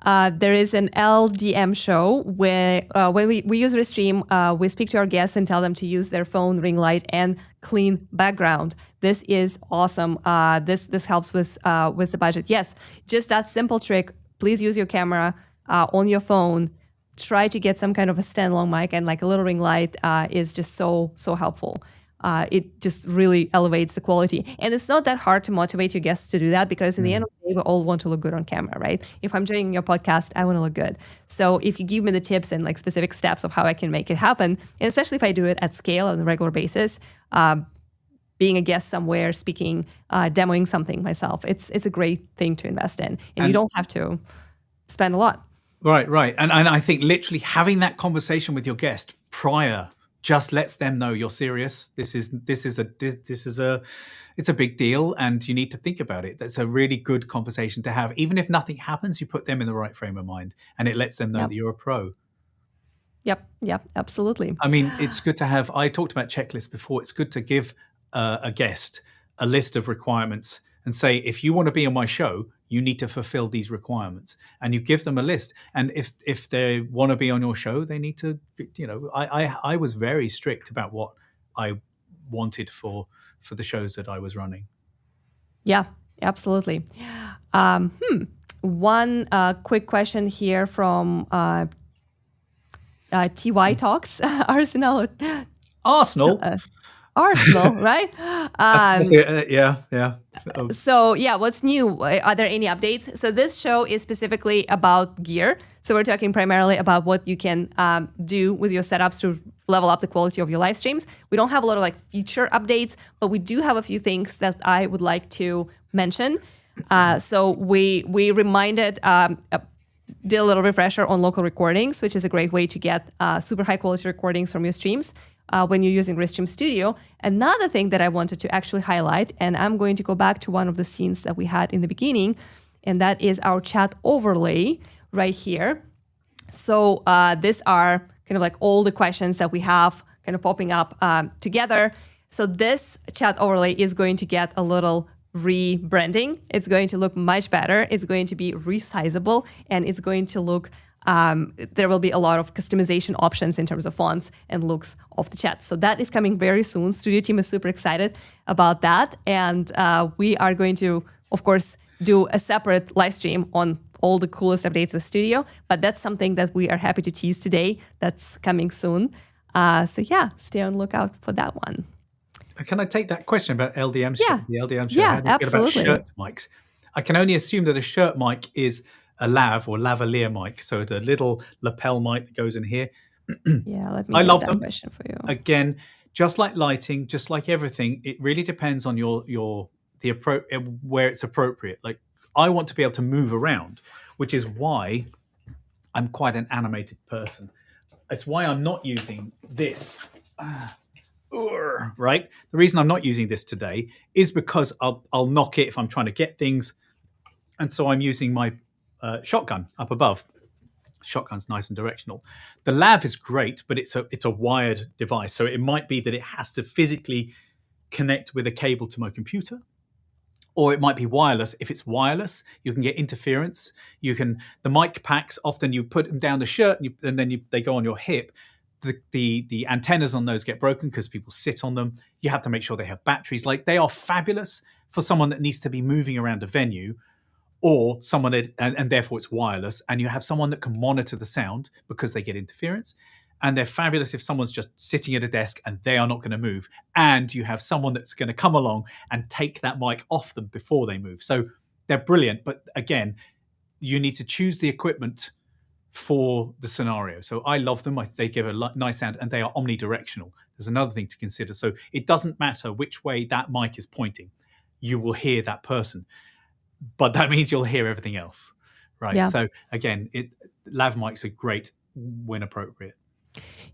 There is an LDM show where when we use Restream, we speak to our guests and tell them to use their phone, ring light, and clean background. This is awesome. This helps with the budget. Yes, just that simple trick. Please use your camera on your phone. try to get some kind of a standalone mic, and like a little ring light is just so helpful. It just really elevates the quality. And it's not that hard to motivate your guests to do that, because in the end of the day, we all want to look good on camera, right? If I'm doing your podcast, I want to look good. So if you give me the tips and like specific steps of how I can make it happen, and especially if I do it at scale on a regular basis, being a guest somewhere, speaking, demoing something myself, it's a great thing to invest in. And you don't have to spend a lot. Right. And I think literally having that conversation with your guest prior just lets them know you're serious. This is it's a big deal, and you need to think about it. That's a really good conversation to have. Even if nothing happens, you put them in the right frame of mind, and it lets them know that you're a pro. Yep, absolutely. I mean, it's good to have. I talked about checklists before. It's good to give a guest a list of requirements and say, if you want to be on my show, you need to fulfill these requirements. And you give them a list. And if they want to be on your show, they need to, I was very strict about what I wanted for the shows that I was running. Yeah, absolutely. One quick question here from TY Talks. Arsenal, right? Yeah. So what's new? Are there any updates? So this show is specifically about gear. So we're talking primarily about what you can do with your setups to level up the quality of your live streams. We don't have a lot of like feature updates, but we do have a few things that I would like to mention. So we reminded, did a little refresher on local recordings, which is a great way to get super high quality recordings from your streams when you're using Restream Studio. Another thing that I wanted to actually highlight, and I'm going to go back to one of the scenes that we had in the beginning, and that is our chat overlay right here. So these are kind of like all the questions that we have kind of popping up together. So this chat overlay is going to get a little rebranding. It's going to look much better. It's going to be resizable, and it's going to look, there will be a lot of customization options in terms of fonts and looks of the chat. So that is coming very soon. Studio team is super excited about that. And we are going to, of course, do a separate live stream on all the coolest updates with Studio, but that's something that we are happy to tease today. That's coming soon. So stay on the lookout for that one. Can I take that question about LDM? Yeah. The LDM show? Yeah, absolutely. About shirt mics. I can only assume that a shirt mic is a lav or lavalier mic. So the little lapel mic that goes in here. Yeah, let me I get love that them. question for you. Again, just like lighting, just like everything, it really depends on where it's appropriate. Like, I want to be able to move around, which is why I'm quite an animated person. It's why I'm not using this. Right? The reason I'm not using this today is because I'll knock it if I'm trying to get things. And so I'm using my shotgun up above. Shotgun's nice and directional. The lav is great, but it's a wired device. So it might be that it has to physically connect with a cable to my computer, or it might be wireless. If it's wireless, you can get interference. The mic packs, often you put them down the shirt and then they go on your hip. The antennas on those get broken because people sit on them. You have to make sure they have batteries. Like, they are fabulous for someone that needs to be moving around a venue, or someone and therefore it's wireless, and you have someone that can monitor the sound because they get interference. And they're fabulous if someone's just sitting at a desk and they are not going to move, and you have someone that's going to come along and take that mic off them before they move. So they're brilliant. But again, you need to choose the equipment for the scenario. So I love them. They give a nice sound, and they are omnidirectional. There's another thing to consider. So it doesn't matter which way that mic is pointing, you will hear that person, but that means you'll hear everything else, right? Yeah. So again, lav mics are great when appropriate.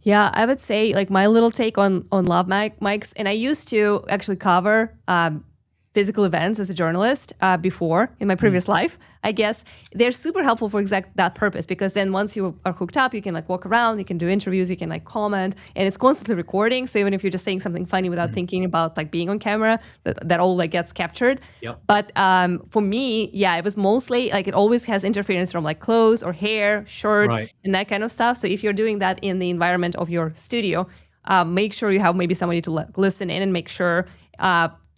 Yeah, I would say like my little take on lav mics, and I used to actually cover physical events as a journalist before in my previous life, I guess. They're super helpful for exact that purpose, because then once you are hooked up, you can like walk around, you can do interviews, you can like comment, and it's constantly recording. So even if you're just saying something funny without thinking about like being on camera, that all like gets captured. Yep. But for me, it was mostly like it always has interference from like clothes or hair, shirt, Right. and that kind of stuff. So if you're doing that in the environment of your studio, make sure you have maybe somebody to listen in and make sure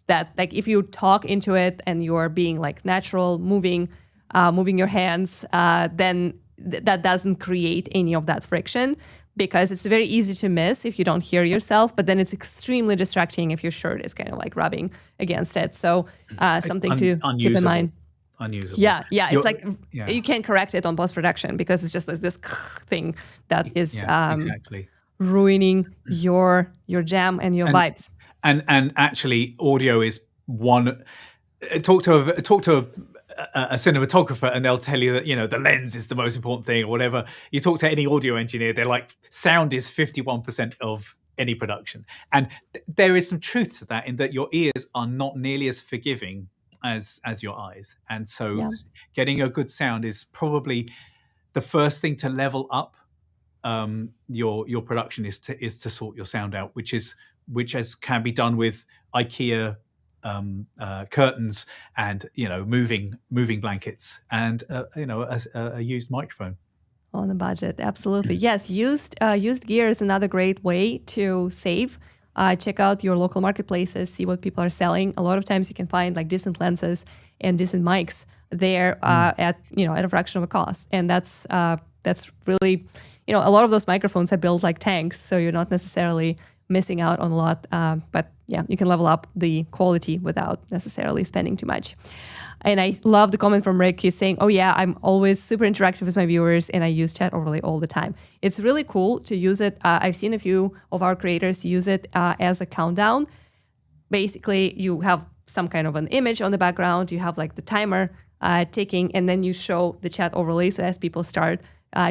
that like if you talk into it and you're being like natural, moving your hands, then that doesn't create any of that friction, because it's very easy to miss if you don't hear yourself, but then it's extremely distracting if your shirt is kind of like rubbing against it. So something to keep in mind. Unusable. Yeah. It's like you can't correct it on post-production because it's just like this thing that is exactly ruining your jam and your vibes. And actually, audio is one. Talk to a cinematographer and they'll tell you that, you know, the lens is the most important thing or whatever. You talk to any audio engineer, they're like, sound is 51% of any production. And there is some truth to that, in that your ears are not nearly as forgiving as your eyes. And so getting a good sound is probably the first thing to level up your production, is to sort your sound out, which can be done with IKEA curtains and, you know, moving blankets and a used microphone on a budget. Absolutely. Yes, used gear is another great way to save. Check out your local marketplaces, see what people are selling. A lot of times you can find like decent lenses and decent mics there at a fraction of a cost, and that's really, you know, a lot of those microphones are built like tanks, so you're not necessarily missing out on a lot. But yeah, you can level up the quality without necessarily spending too much. And I love the comment from Rick. He's saying, oh yeah, I'm always super interactive with my viewers and I use chat overlay all the time. It's really cool to use it. I've seen a few of our creators use it as a countdown. Basically, you have some kind of an image on the background. You have like the timer ticking, and then you show the chat overlay. So as people start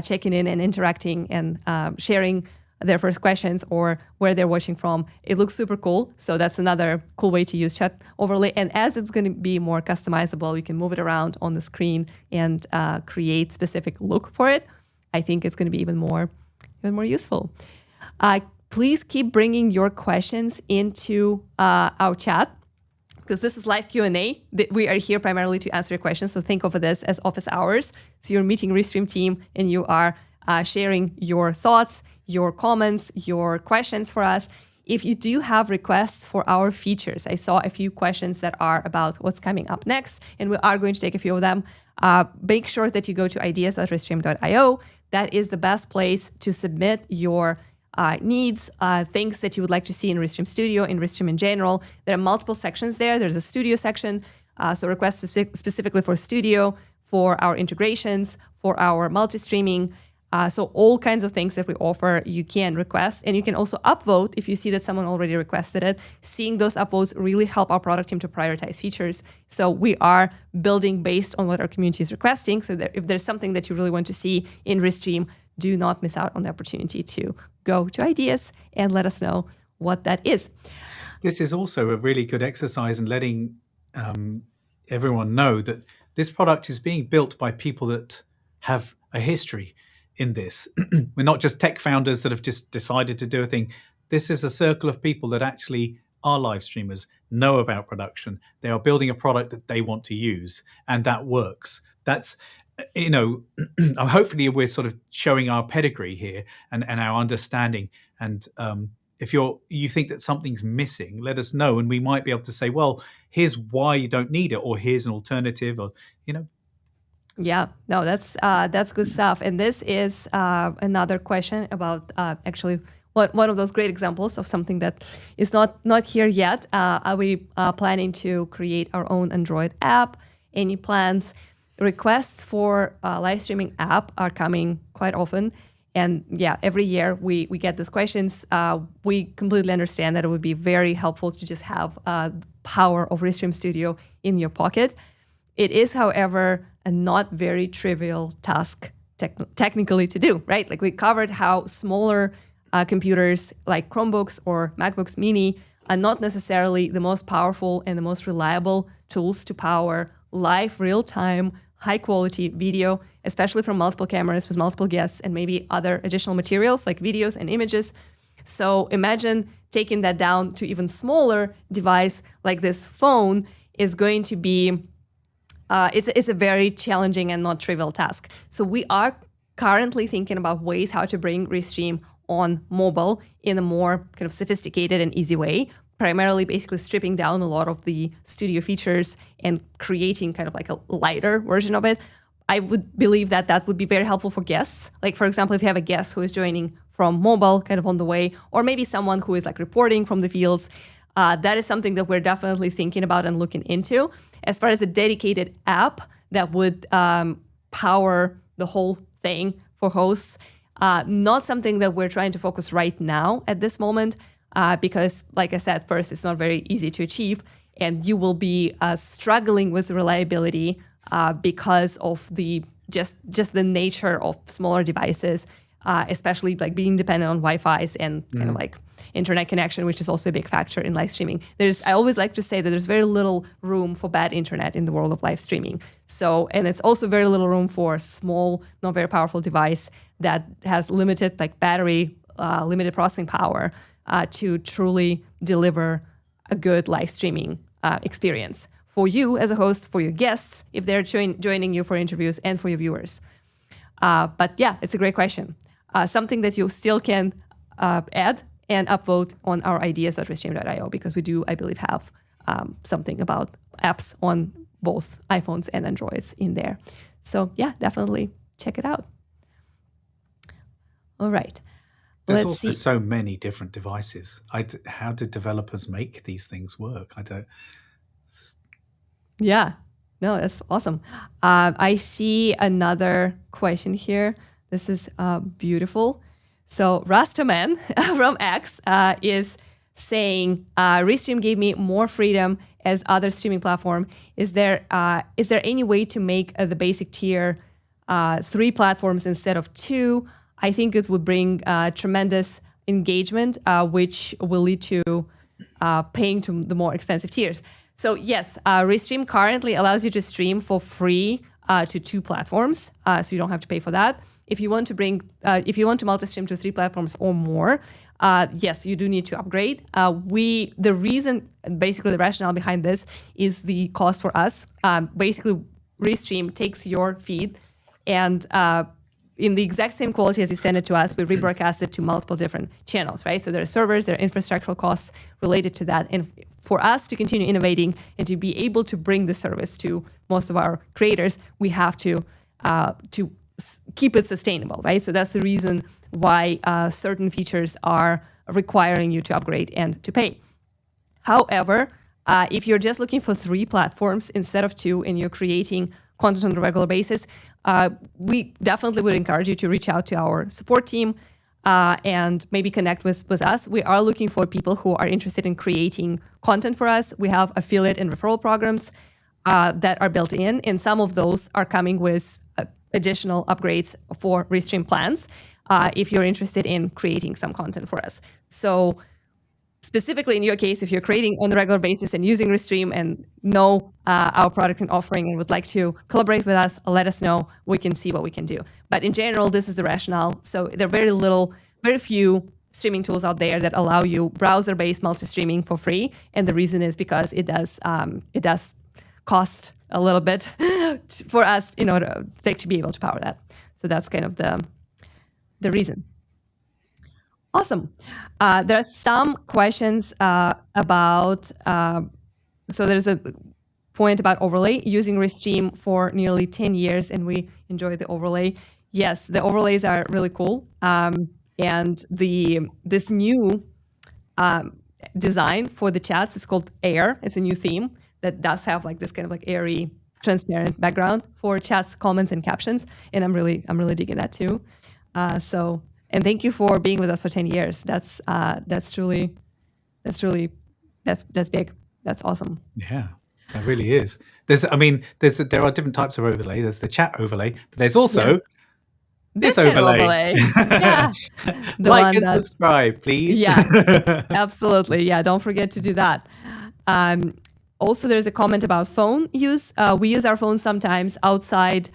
checking in and interacting and sharing their first questions or where they're watching from, it looks super cool. So that's another cool way to use chat overlay. And as it's going to be more customizable, you can move it around on the screen and create specific look for it. I think it's going to be even more useful. Please keep bringing your questions into our chat, because this is live Q&A. We are here primarily to answer your questions. So think of this as office hours. So you're meeting Restream team and you are sharing your thoughts, your comments, your questions for us. If you do have requests for our features, I saw a few questions that are about what's coming up next, and we are going to take a few of them. Make sure that you go to ideas.restream.io. That is the best place to submit your needs, things that you would like to see in Restream Studio, in Restream in general. There are multiple sections there. There's a studio section, so requests specifically for studio, for our integrations, for our multi-streaming. So all kinds of things that we offer, you can request, and you can also upvote if you see that someone already requested it. Seeing those upvotes really help our product team to prioritize features. So we are building based on what our community is requesting. So that if there's something that you really want to see in Restream, do not miss out on the opportunity to go to ideas and let us know what that is. This is also a really good exercise in letting everyone know that this product is being built by people that have a history in this. We're not just tech founders that have just decided to do a thing. This is a circle of people that actually are live streamers, know about production. They are building a product that they want to use, and that works. That's, you know, hopefully we're sort of showing our pedigree here and our understanding. And if you think that something's missing, let us know, and we might be able to say, well, here's why you don't need it, or here's an alternative, or, you know. Yeah, no, that's good stuff. And this is another question about actually one of those great examples of something that is not here yet. Are we planning to create our own Android app? Any plans? Requests for live streaming app are coming quite often. And yeah, every year we get these questions. We completely understand that it would be very helpful to just have the power of Restream Studio in your pocket. It is, however, a not very trivial task technically to do, right? Like we covered how smaller computers like Chromebooks or MacBooks Mini are not necessarily the most powerful and the most reliable tools to power live, real-time, high-quality video, especially from multiple cameras with multiple guests and maybe other additional materials like videos and images. So imagine taking that down to even smaller device like this phone is going to be it's a very challenging and not trivial task. So we are currently thinking about ways how to bring Restream on mobile in a more kind of sophisticated and easy way, primarily basically stripping down a lot of the studio features and creating kind of like a lighter version of it. I would believe that that would be very helpful for guests. Like, for example, if you have a guest who is joining from mobile kind of on the way, or maybe someone who is like reporting from the fields, that is something that we're definitely thinking about and looking into. As far as a dedicated app that would power the whole thing for hosts, not something that we're trying to focus right now at this moment, because, like I said, first, it's not very easy to achieve, and you will be struggling with reliability because of the just the nature of smaller devices, especially like being dependent on Wi-Fi's and kind of like internet connection, which is also a big factor in live streaming. I always like to say that there's very little room for bad internet in the world of live streaming. So, and it's also very little room for a small, not very powerful device that has limited like battery, limited processing power to truly deliver a good live streaming experience for you as a host, for your guests, if they're joining you for interviews, and for your viewers. But yeah, it's a great question. Something that you still can add and upvote on our ideas at Restream.io, because we do, I believe, have something about apps on both iPhones and Androids in there. So yeah, definitely check it out. All right. There's also so many different devices. How do developers make these things work? I don't. Yeah, no, that's awesome. I see another question here. This is beautiful. So Rastaman from X is saying, Restream gave me more freedom as other streaming platform. Is there any way to make the basic tier 3 platforms instead of 2? I think it would bring tremendous engagement, which will lead to paying to the more expensive tiers. So yes, Restream currently allows you to stream for free to 2 platforms, so you don't have to pay for that. If you want to multi-stream to 3 platforms or more, yes, you do need to upgrade. The reason, basically the rationale behind this is the cost for us. Basically, Restream takes your feed and in the exact same quality as you send it to us, we rebroadcast it to multiple different channels, right? So there are servers, there are infrastructural costs related to that. And for us to continue innovating and to be able to bring the service to most of our creators, we have to keep it sustainable, right? So that's the reason why certain features are requiring you to upgrade and to pay. However, if you're just looking for 3 platforms instead of 2 and you're creating content on a regular basis, we definitely would encourage you to reach out to our support team and maybe connect with us. We are looking for people who are interested in creating content for us. We have affiliate and referral programs that are built in, and some of those are coming with additional upgrades for Restream plans if you're interested in creating some content for us. So specifically in your case, if you're creating on a regular basis and using Restream and know our product and offering and would like to collaborate with us, let us know. We can see what we can do. But in general, this is the rationale. So there are very few streaming tools out there that allow you browser-based multi-streaming for free. And the reason is because it does cost a little bit for us in order to be able to power that. So that's kind of the reason. Awesome. There are some questions about, so there's a point about overlay, using Restream for nearly 10 years, and we enjoy the overlay. Yes, the overlays are really cool. And this new design for the chats is called Air. It's a new theme that does have like this kind of like airy, transparent background for chats, comments, and captions. And I'm really digging that too. And thank you for being with us for 10 years. That's big. That's awesome. Yeah, that really is. There are different types of overlay. There's the chat overlay, but there's also this overlay. Yeah. Like and subscribe, please. Yeah, absolutely. Yeah, don't forget to do that. Also, there's a comment about phone use. We use our phones sometimes outside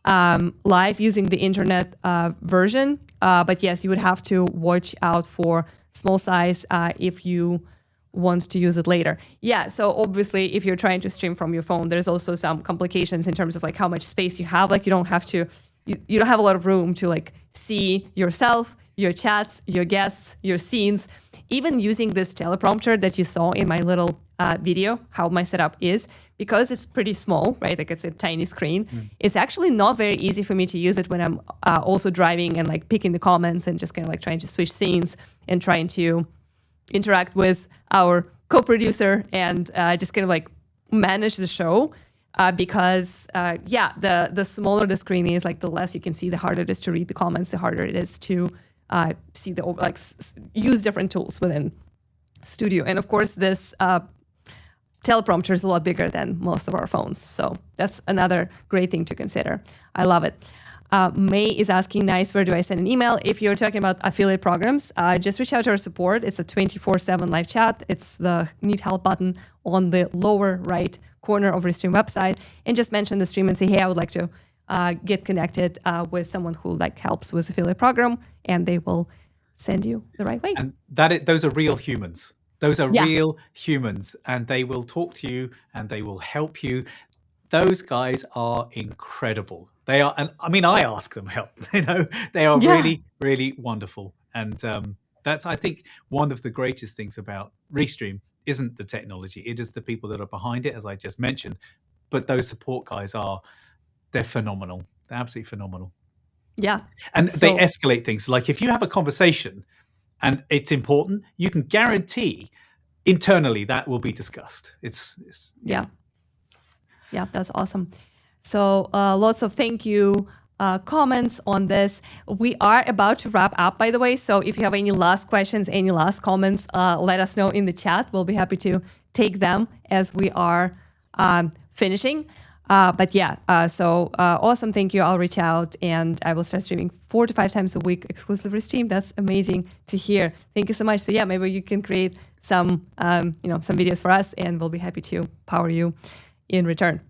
live using the internet version. But yes, you would have to watch out for small size if you want to use it later. Yeah, so obviously if you're trying to stream from your phone, there's also some complications in terms of like how much space you have. Like you don't have a lot of room to like see yourself. your chats, your guests, your scenes, even using this teleprompter that you saw in my little video, how my setup is, because it's pretty small, right? Like it's a tiny screen. It's actually not very easy for me to use it when I'm also driving and like picking the comments and just kind of like trying to switch scenes and trying to interact with our co-producer and just kind of like manage the show. Because the smaller the screen is, like the less you can see, the harder it is to read the comments, the harder it is to see the use different tools within Studio. And of course, this teleprompter is a lot bigger than most of our phones, so that's another great thing to consider. I love it. May is asking, nice, where do I send an email? If you're talking about affiliate programs, just reach out to our support. It's a 24/7 live chat. It's the need help button on the lower right corner of Restream website, and just mention the stream and say, hey, I would like to get connected with someone who like helps with affiliate program, and they will send you the right way. And those are real humans. Those are real humans, and they will talk to you and they will help you. Those guys are incredible. They are, and I mean, I ask them help. They are really, really wonderful. And that's, I think, one of the greatest things about Restream isn't the technology. It is the people that are behind it, as I just mentioned. But those support guys they're phenomenal. They're absolutely phenomenal. Yeah. And they escalate things. Like if you have a conversation and it's important, you can guarantee internally that will be discussed. Yeah, that's awesome. So lots of thank you comments on this. We are about to wrap up, by the way. So if you have any last questions, any last comments, let us know in the chat. We'll be happy to take them as we are finishing. So awesome. Thank you. I'll reach out and I will start streaming 4 to 5 times a week, exclusive Restream. That's amazing to hear. Thank you so much. So yeah, maybe you can create some videos for us, and we'll be happy to power you in return.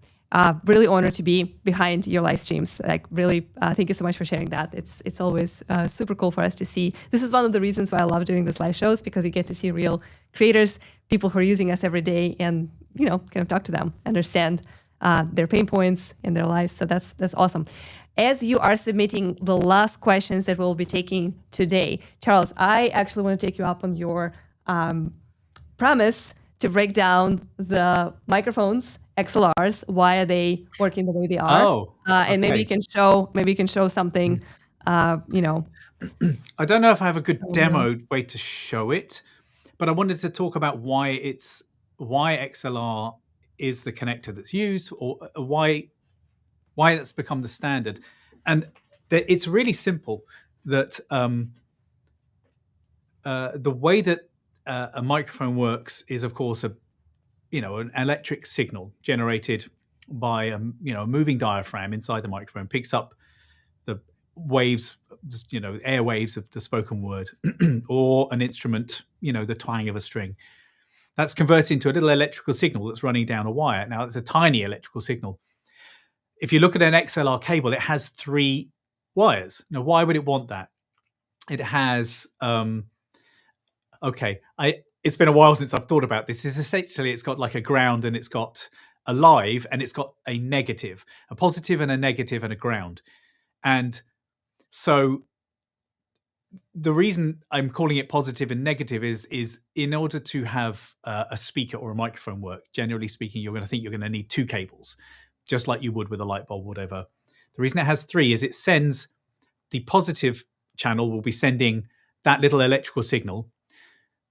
Really honored to be behind your live streams. Like really, thank you so much for sharing that. It's always super cool for us to see. This is one of the reasons why I love doing these live shows, because you get to see real creators, people who are using us every day, and kind of talk to them, understand their pain points in their lives. So that's awesome. As you are submitting the last questions that we'll be taking today, Charles, I actually want to take you up on your promise to break down the microphones, XLRs. Why are they working the way they are? And maybe you can show something. I don't know if I have a good demo way to show it, but I wanted to talk about why XLR is the connector that's used, or why that's become the standard. And it's really simple. That the way that a microphone works is, of course, an electric signal generated by a moving diaphragm inside the microphone, picks up the waves, air waves of the spoken word, or an instrument, the twang of a string. That's converted into a little electrical signal that's running down a wire. Now, it's a tiny electrical signal. If you look at an XLR cable, it has 3 wires. Now, why would it want that? It has, it's been a while since I've thought about this. Essentially, it's got like a ground, and it's got a live, and it's got a negative, a positive and a negative and a ground. And so the reason I'm calling it positive and negative is in order to have a speaker or a microphone work, generally speaking, you're going to need 2 cables, just like you would with a light bulb, whatever. The reason it has 3 is it sends the positive channel will be sending that little electrical signal.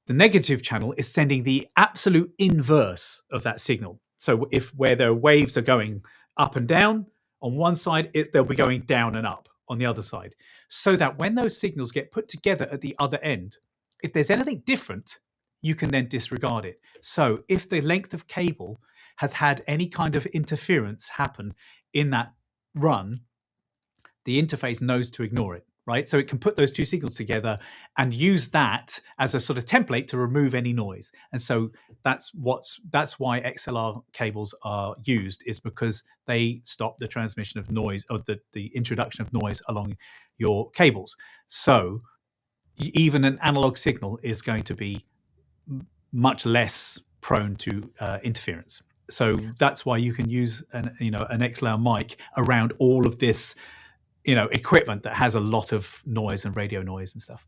The negative channel is sending the absolute inverse of that signal. So where the waves are going up and down on one side, they'll be going down and up on the other side, so that when those signals get put together at the other end, if there's anything different, you can then disregard it. So if the length of cable has had any kind of interference happen in that run, the interface knows to ignore it, right? So it can put those 2 signals together and use that as a sort of template to remove any noise. And so that's why XLR cables are used, is because they stop the transmission of noise, or the introduction of noise along your cables. So even an analog signal is going to be much less prone to interference. So that's why you can use an XLR mic around all of this equipment that has a lot of noise and radio noise and stuff.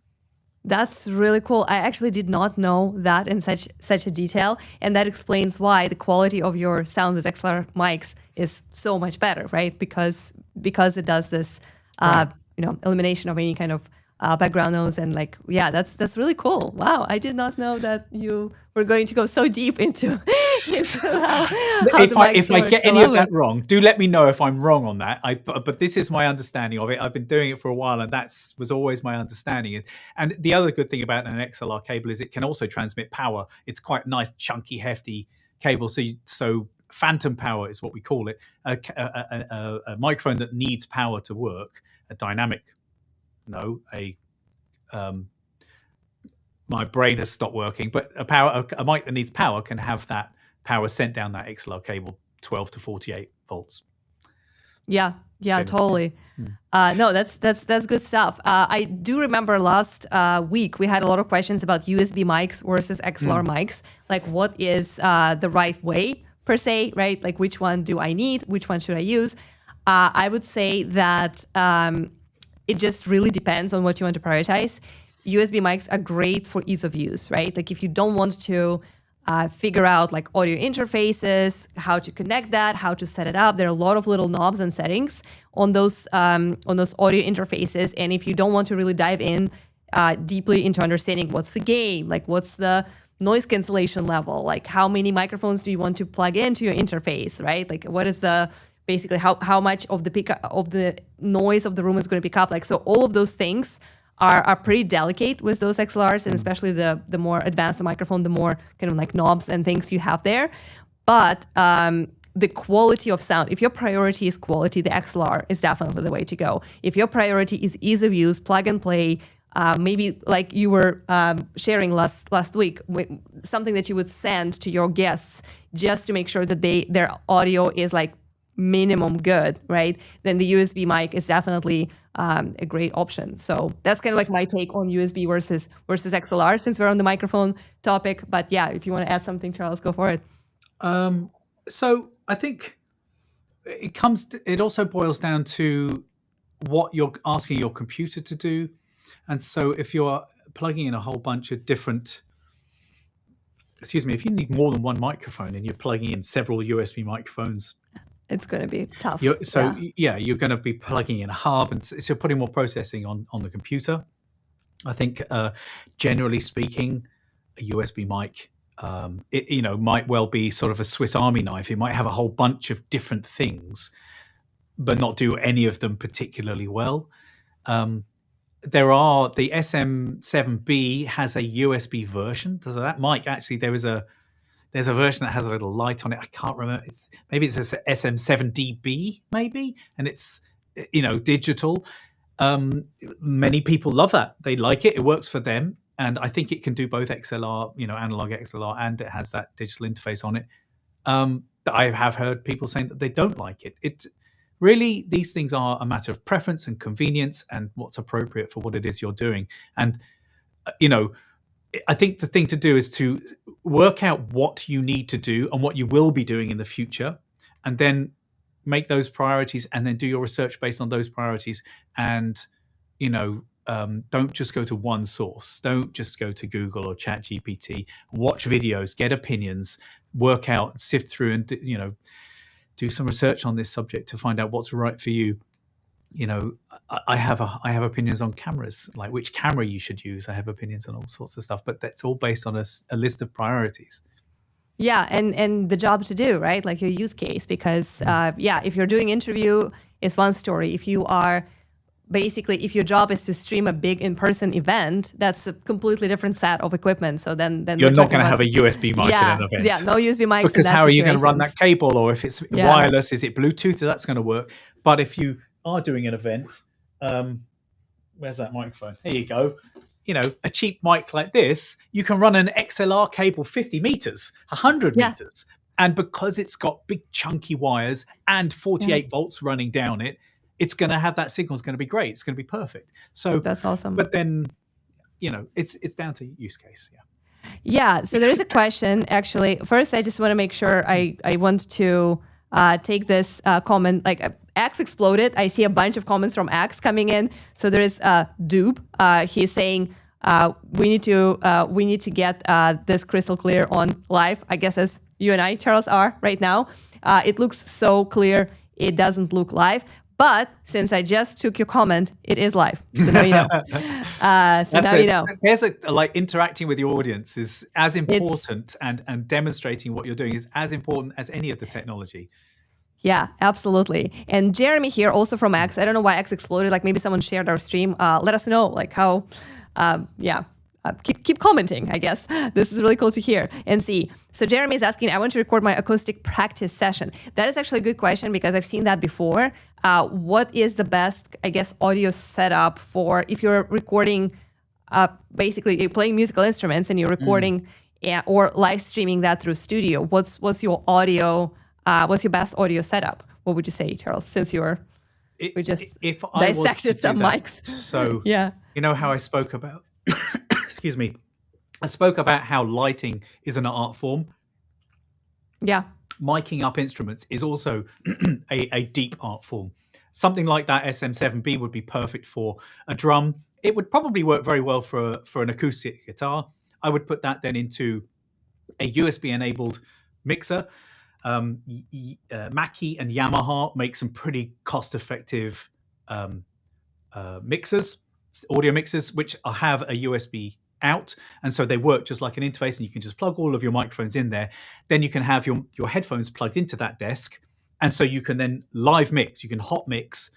That's really cool. I actually did not know that in such a detail, and that explains why the quality of your sound with XLR mics is so much better, right? Because it does this, Right. elimination of any kind of background noise, and that's really cool. Wow, I did not know that you were going to go so deep into how If I get any of that wrong, do let me know if I'm wrong on that. But this is my understanding of it. I've been doing it for a while, and was always my understanding. And the other good thing about an XLR cable is it can also transmit power. It's quite nice, chunky, hefty cable. So phantom power is what we call it. A microphone that needs power to work, my brain has stopped working, but a mic that needs power can have that power sent down that XLR cable 12 to 48 volts. Yeah, totally. No, that's good stuff. I do remember last week we had a lot of questions about USB mics versus XLR mics. Like, what is the right way per se, right? Like, which one do I need? Which one should I use? I would say that it just really depends on what you want to prioritize. USB mics are great for ease of use, right? Like, if you don't want to figure out like audio interfaces, how to connect that, how to set it up. There are a lot of little knobs and settings on those audio interfaces. And if you don't want to really dive in deeply into understanding what's the gain, like what's the noise cancellation level, like how many microphones do you want to plug into your interface, right? Like what is basically how much of the noise of the room is going to pick up? Like, so all of those things are pretty delicate with those XLRs, and especially the more advanced the microphone, the more kind of like knobs and things you have there. But the quality of sound, if your priority is quality, the XLR is definitely the way to go. If your priority is ease of use, plug and play, maybe like you were sharing last week, something that you would send to your guests just to make sure that their audio is like minimum good, right? Then the USB mic is definitely a great option. So that's kind of like my take on USB versus XLR, since we're on the microphone topic. But yeah, if you want to add something, Charles, go for it. So I think it also boils down to what you're asking your computer to do. And so if you're plugging in a whole bunch of different, if you need more than one microphone and you're plugging in several USB microphones, it's going to be tough. You're going to be plugging in a hub, and so you're putting more processing on the computer. I think, generally speaking, a USB mic, it might well be sort of a Swiss Army knife. It might have a whole bunch of different things, but not do any of them particularly well. There are the SM7B has a USB version. So that mic actually there's a version that has a little light on it. I can't remember. Maybe it's a SM7DB, maybe, and it's digital. Many people love that. They like it. It works for them, and I think it can do both XLR, analog XLR, and it has that digital interface on it. I have heard people saying that they don't like it. It really, these things are a matter of preference and convenience and what's appropriate for what it is you're doing. And I think the thing to do is to work out what you need to do and what you will be doing in the future, and then make those priorities, and then do your research based on those priorities. And, don't just go to one source. Don't just go to Google or ChatGPT. Watch videos, get opinions, work out, sift through, and, do some research on this subject to find out what's right for you. I have opinions on cameras, like which camera you should use. I have opinions on all sorts of stuff, but that's all based on a list of priorities. Yeah, and the job to do, right? Like your use case, because if you're doing interview, it's one story. If your job is to stream a big in-person event, that's a completely different set of equipment. So then you're not going to have a USB mic in an event. Yeah, no USB mics. Because how are you going to run that cable? Or if it's wireless, is it Bluetooth? That's going to work. But if you are doing an event, where's that microphone? Here you go. A cheap mic like this, you can run an XLR cable 50 meters, 100 meters. And because it's got big chunky wires and 48 volts running down it, it's going to have that signal. It's going to be great. It's going to be perfect. So that's awesome. But then, it's down to use case. Yeah. Yeah. So there is a question, actually. First, I just want to make sure I want to take this comment. Like X exploded. I see a bunch of comments from X coming in. So there is Doob. He's saying we need to get this crystal clear on live. I guess as you and I, Charles, are right now. It looks so clear. It doesn't look live. But since I just took your comment, it is live. So now you know. You know. There's like interacting with your audience is as important, and demonstrating what you're doing is as important as any of the technology. Yeah, absolutely. And Jeremy here, also from X. I don't know why X exploded. Like maybe someone shared our stream. Let us know, like how. Keep commenting, I guess. This is really cool to hear and see. So Jeremy is asking, I want to record my acoustic practice session. That is actually a good question because I've seen that before. What is the best, I guess, audio setup for if you're recording, basically you're playing musical instruments and you're recording or live streaming that through studio? What's your audio, what's your best audio setup? What would you say, Charles, since we just dissected some mics. So yeah. You know how I spoke about excuse me. I spoke about how lighting is an art form. Yeah. Miking up instruments is also a deep art form. Something like that SM7B would be perfect for a drum. It would probably work very well for an acoustic guitar. I would put that then into a USB-enabled mixer. Mackie and Yamaha make some pretty cost-effective mixers, audio mixers, which have a USB out, and so they work just like an interface, and you can just plug all of your microphones in there. Then you can have your headphones plugged into that desk, and so you can then live mix, you can hot mix.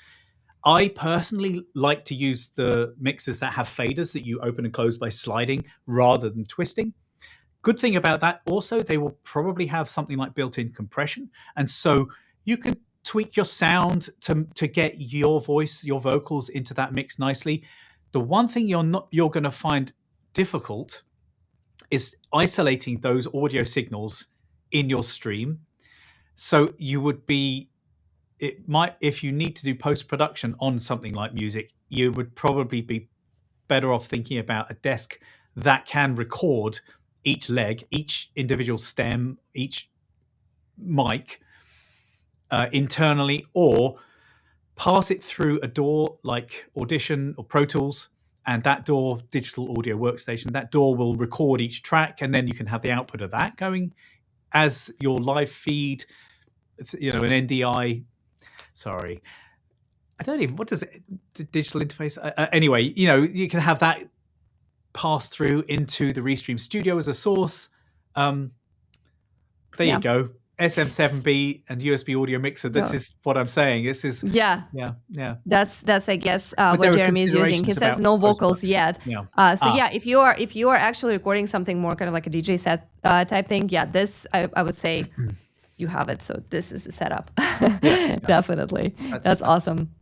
I personally like to use the mixers that have faders that you open and close by sliding rather than twisting. Good thing about that also, they will probably have something like built-in compression, and so you can tweak your sound to get your voice, your vocals into that mix nicely. The one thing you're going to find difficult is isolating those audio signals in your stream. So you would be, if you need to do post-production on something like music, you would probably be better off thinking about a desk that can record each leg, each individual stem, each mic internally, or pass it through a DAW like Audition or Pro Tools, and that DAW, digital audio workstation, that DAW will record each track, and then you can have the output of that going as your live feed. You know, an NDI. Sorry, I don't even. What does it? The digital interface? Anyway, you know, you can have that pass through into the Restream Studio as a source. There you go. SM7B and USB audio mixer. This is what I'm saying. This is yeah. That's I guess what Jeremy is using. He says no vocals yet. Yeah. If you are actually recording something more kind of like a DJ set type thing, this I would say you have it. So this is the setup. Definitely. That's awesome.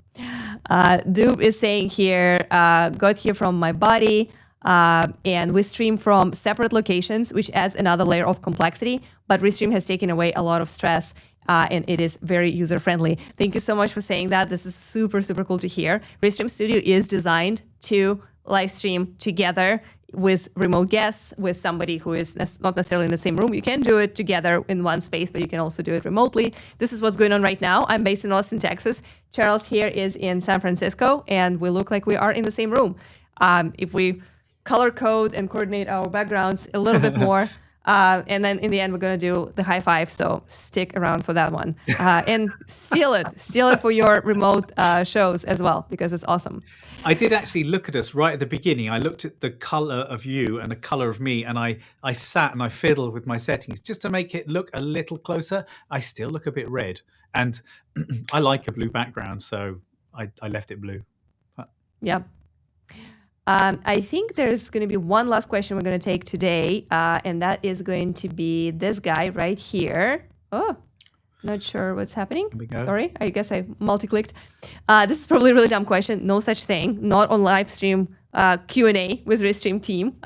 Doob is saying here, got here from my buddy. And we stream from separate locations, which adds another layer of complexity. But Restream has taken away a lot of stress, and it is very user-friendly. Thank you so much for saying that. This is super, super cool to hear. Restream Studio is designed to live stream together with remote guests, with somebody who is not necessarily in the same room. You can do it together in one space, but you can also do it remotely. This is what's going on right now. I'm based in Austin, Texas. Charles here is in San Francisco, and we look like we are in the same room. If we color code and coordinate our backgrounds a little bit more. And then in the end, we're going to do the high five. So stick around for that one. And steal it for your remote shows as well, because it's awesome. I did actually look at us right at the beginning. I looked at the color of you and the color of me, and I sat and I fiddled with my settings just to make it look a little closer. I still look a bit red, and I like a blue background, so I left it blue. Yeah. I think there's going to be one last question we're going to take today, and that is going to be this guy right here. Oh, not sure what's happening. Here we go. Sorry, I guess I multi-clicked. This is probably a really dumb question. No such thing. Not on live stream Q&A with Restream team.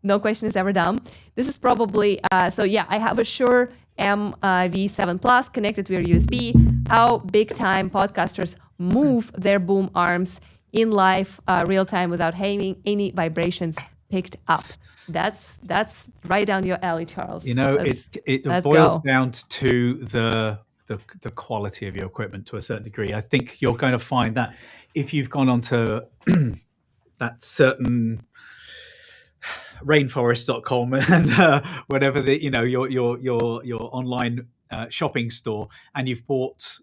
No question is ever dumb. This is probably, I have a Shure MV7 Plus connected via USB. How big time podcasters move their boom arms in live real time without having any vibrations picked up. That's right down your alley, Charles. You know, it boils down to the the quality of your equipment to a certain degree. I think you're going to find that if you've gone onto that certain rainforest.com and whatever your online shopping store, and you've bought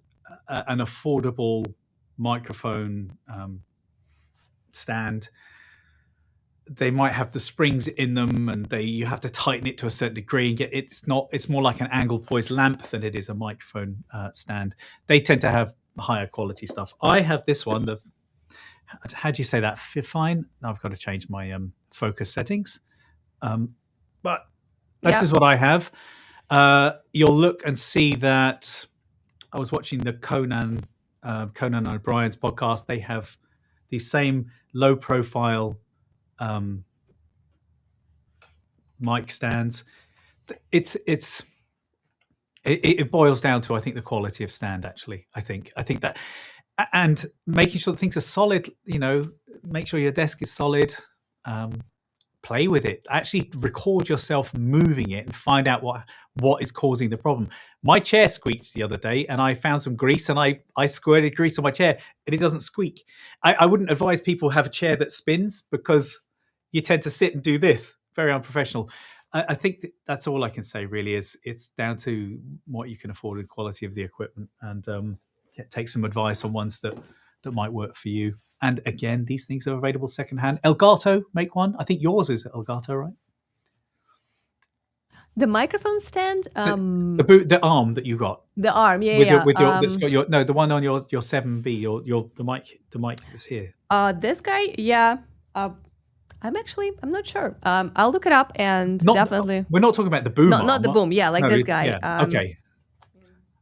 an affordable microphone stand, they might have the springs in them, and you have to tighten it to a certain degree and it's more like an angle poised lamp than it is a microphone stand. They tend to have higher quality stuff. I have this one, how do you say that? Fifine? Now I've got to change my focus settings. But this is what I have. You'll look and see that I was watching the Conan O'Brien's podcast. They have these same low profile mic stands. It boils down to, I think, the quality of stand. Actually, I think that, and making sure that things are solid. Make sure your desk is solid. Play with it. Actually, record yourself moving it and find out what is causing the problem. My chair squeaked the other day, and I found some grease, and I squirted grease on my chair, and it doesn't squeak. I wouldn't advise people have a chair that spins, because you tend to sit and do this. Very unprofessional. I think that's all I can say, really, is it's down to what you can afford and quality of the equipment, and take some advice on ones that might work for you. And again, these things are available secondhand. Elgato make one. I think yours is Elgato, right? The microphone stand, the arm that you got. The arm, that's got the one on your 7B, the mic that's here. This guy, yeah. I'm not sure. I'll look it up and definitely. We're not talking about the boom. Not the boom. Yeah, this guy. Yeah. Okay.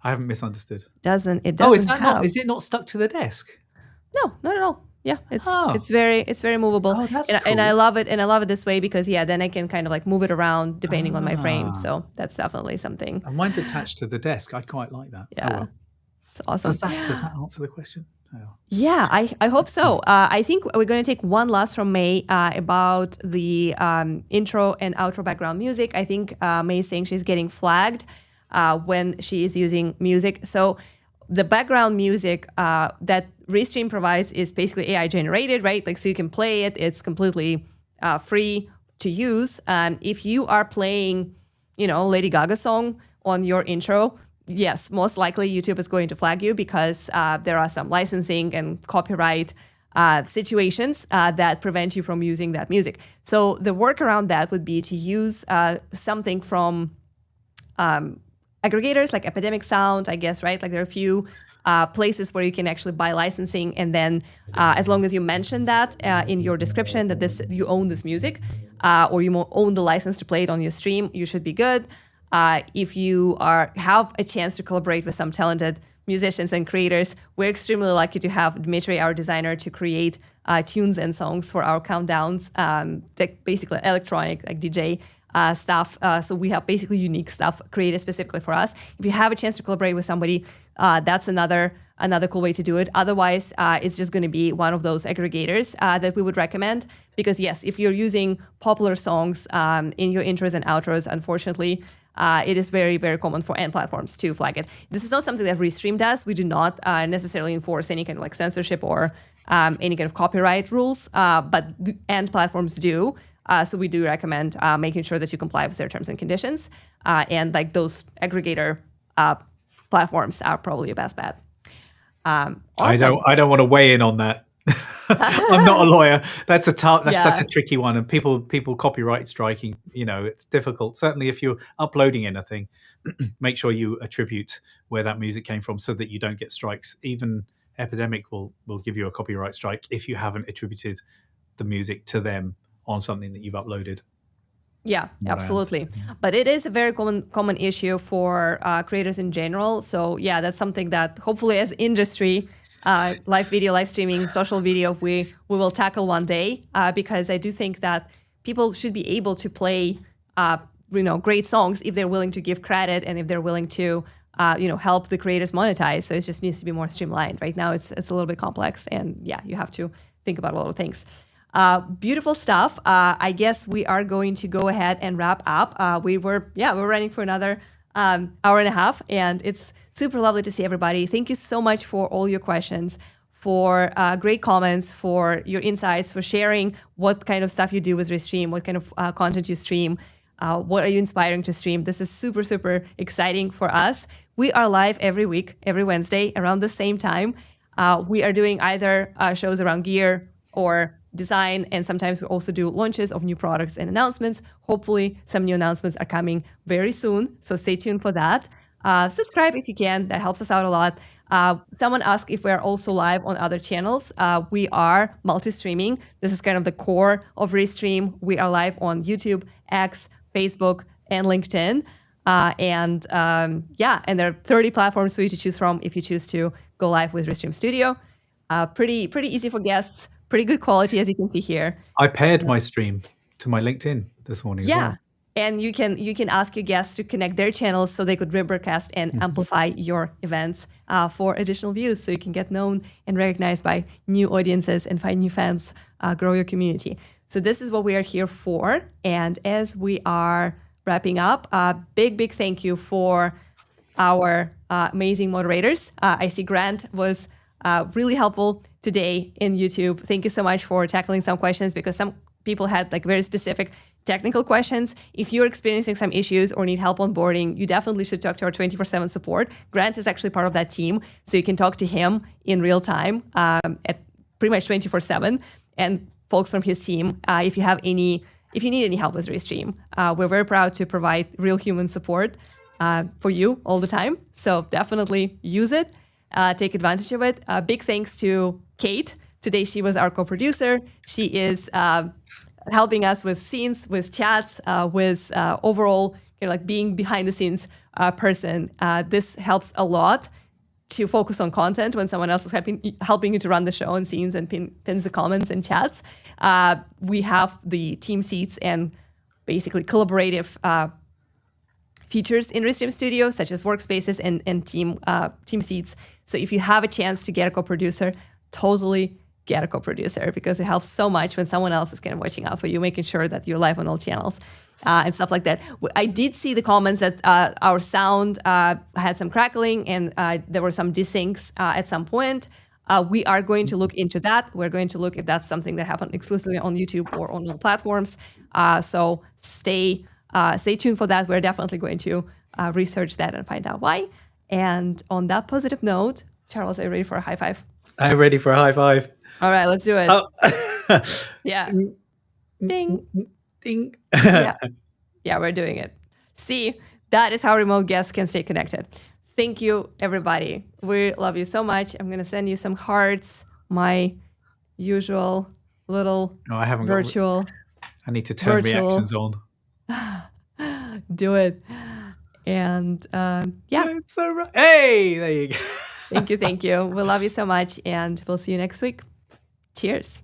I haven't misunderstood. It doesn't is it not stuck to the desk? No, not at all. Yeah, it's very movable. Oh, that's cool. And I love it. And I love it this way because then I can kind of like move it around depending on my frame. So that's definitely something. And mine's attached to the desk. I quite like that. Yeah, well. It's awesome. Does that answer the question? Oh. Yeah, I hope so. I think we're going to take one last from May about the intro and outro background music. I think May is saying she's getting flagged when she is using music. So the background music that Restream provides is basically AI generated, right? Like, so you can play it. It's completely free to use. If you are playing, Lady Gaga song on your intro, yes, most likely YouTube is going to flag you because there are some licensing and copyright situations that prevent you from using that music. So the workaround that would be to use something from aggregators like Epidemic Sound, I guess, right? Like there are a few places where you can actually buy licensing, and then as long as you mention that in your description that you own this music or you own the license to play it on your stream, you should be good. If you have a chance to collaborate with some talented musicians and creators, we're extremely lucky to have Dmitry, our designer, to create tunes and songs for our countdowns, basically electronic, like DJ stuff. So we have basically unique stuff created specifically for us. If you have a chance to collaborate with somebody, that's another cool way to do it. Otherwise, it's just going to be one of those aggregators that we would recommend. Because yes, if you're using popular songs in your intros and outros, unfortunately, it is very, very common for end platforms to flag it. This is not something that Restream does. We do not necessarily enforce any kind of like censorship or any kind of copyright rules, but end platforms do. So we do recommend making sure that you comply with their terms and conditions. And like those aggregator platforms are probably your best bet. Awesome. I don't want to weigh in on that. I'm not a lawyer. That's such a tricky one, and people copyright striking. It's difficult. Certainly, if you're uploading anything, make sure you attribute where that music came from, so that you don't get strikes. Even Epidemic will give you a copyright strike if you haven't attributed the music to them on something that you've uploaded. Yeah, absolutely. But it is a very common issue for creators in general. So yeah, that's something that hopefully as industry, live video, live streaming, social video, we will tackle one day, because I do think that people should be able to play great songs if they're willing to give credit and if they're willing to help the creators monetize. So it just needs to be more streamlined. Right now it's a little bit complex, and yeah, you have to think about a lot of things. Beautiful stuff. I guess we are going to go ahead and wrap up. We were running for another hour and a half, and it's super lovely to see everybody. Thank you so much for all your questions, for great comments, for your insights, for sharing what kind of stuff you do with Restream, what kind of content you stream, what are you inspiring to stream. This is super, super exciting for us. We are live every week, every Wednesday around the same time. We are doing either shows around gear or design, and sometimes we also do launches of new products and announcements. Hopefully, some new announcements are coming very soon, so stay tuned for that. Subscribe if you can, that helps us out a lot. Someone asked if we're also live on other channels. We are multi-streaming. This is kind of the core of Restream. We are live on YouTube, X, Facebook, and LinkedIn. And there are 30 platforms for you to choose from if you choose to go live with Restream Studio. Pretty easy for guests, pretty good quality as you can see here. I paired my stream to my LinkedIn this morning as well. And you can ask your guests to connect their channels so they could rebroadcast and amplify your events for additional views, so you can get known and recognized by new audiences and find new fans, grow your community. So this is what we are here for. And as we are wrapping up, big thank you for our amazing moderators. I see Grant was really helpful today in YouTube. Thank you so much for tackling some questions, because some people had like very specific technical questions. If you're experiencing some issues or need help onboarding, you definitely should talk to our 24/7 support. Grant is actually part of that team, so you can talk to him in real time at pretty much 24/7. And folks from his team, if you need any help with Restream, we're very proud to provide real human support for you all the time. So definitely use it, take advantage of it. Big thanks to Kate. Today she was our co-producer. She is helping us with scenes, with chats, with overall like being behind the scenes person. This helps a lot to focus on content when someone else is helping you to run the show and scenes and pins the comments and chats. We have the team seats and basically collaborative features in Restream Studio, such as workspaces and team seats. So if you have a chance to get a co-producer, totally get a co-producer, because it helps so much when someone else is kind of watching out for you, making sure that you're live on all channels and stuff like that. I did see the comments that our sound had some crackling and there were some desyncs at some point. We are going to look into that. We're going to look if that's something that happened exclusively on YouTube or on all platforms. So stay tuned for that. We're definitely going to research that and find out why. And on that positive note, Charles, are you ready for a high five? I'm ready for a high five. All right, let's do it. Oh. Yeah. Ding. Ding. Yeah, we're doing it. See, that is how remote guests can stay connected. Thank you, everybody. We love you so much. I'm going to send you some hearts, my usual little virtual. I need to turn reactions on. Do it. And It's so right. Hey, there you go. Thank you. We love you so much, and we'll see you next week. Cheers.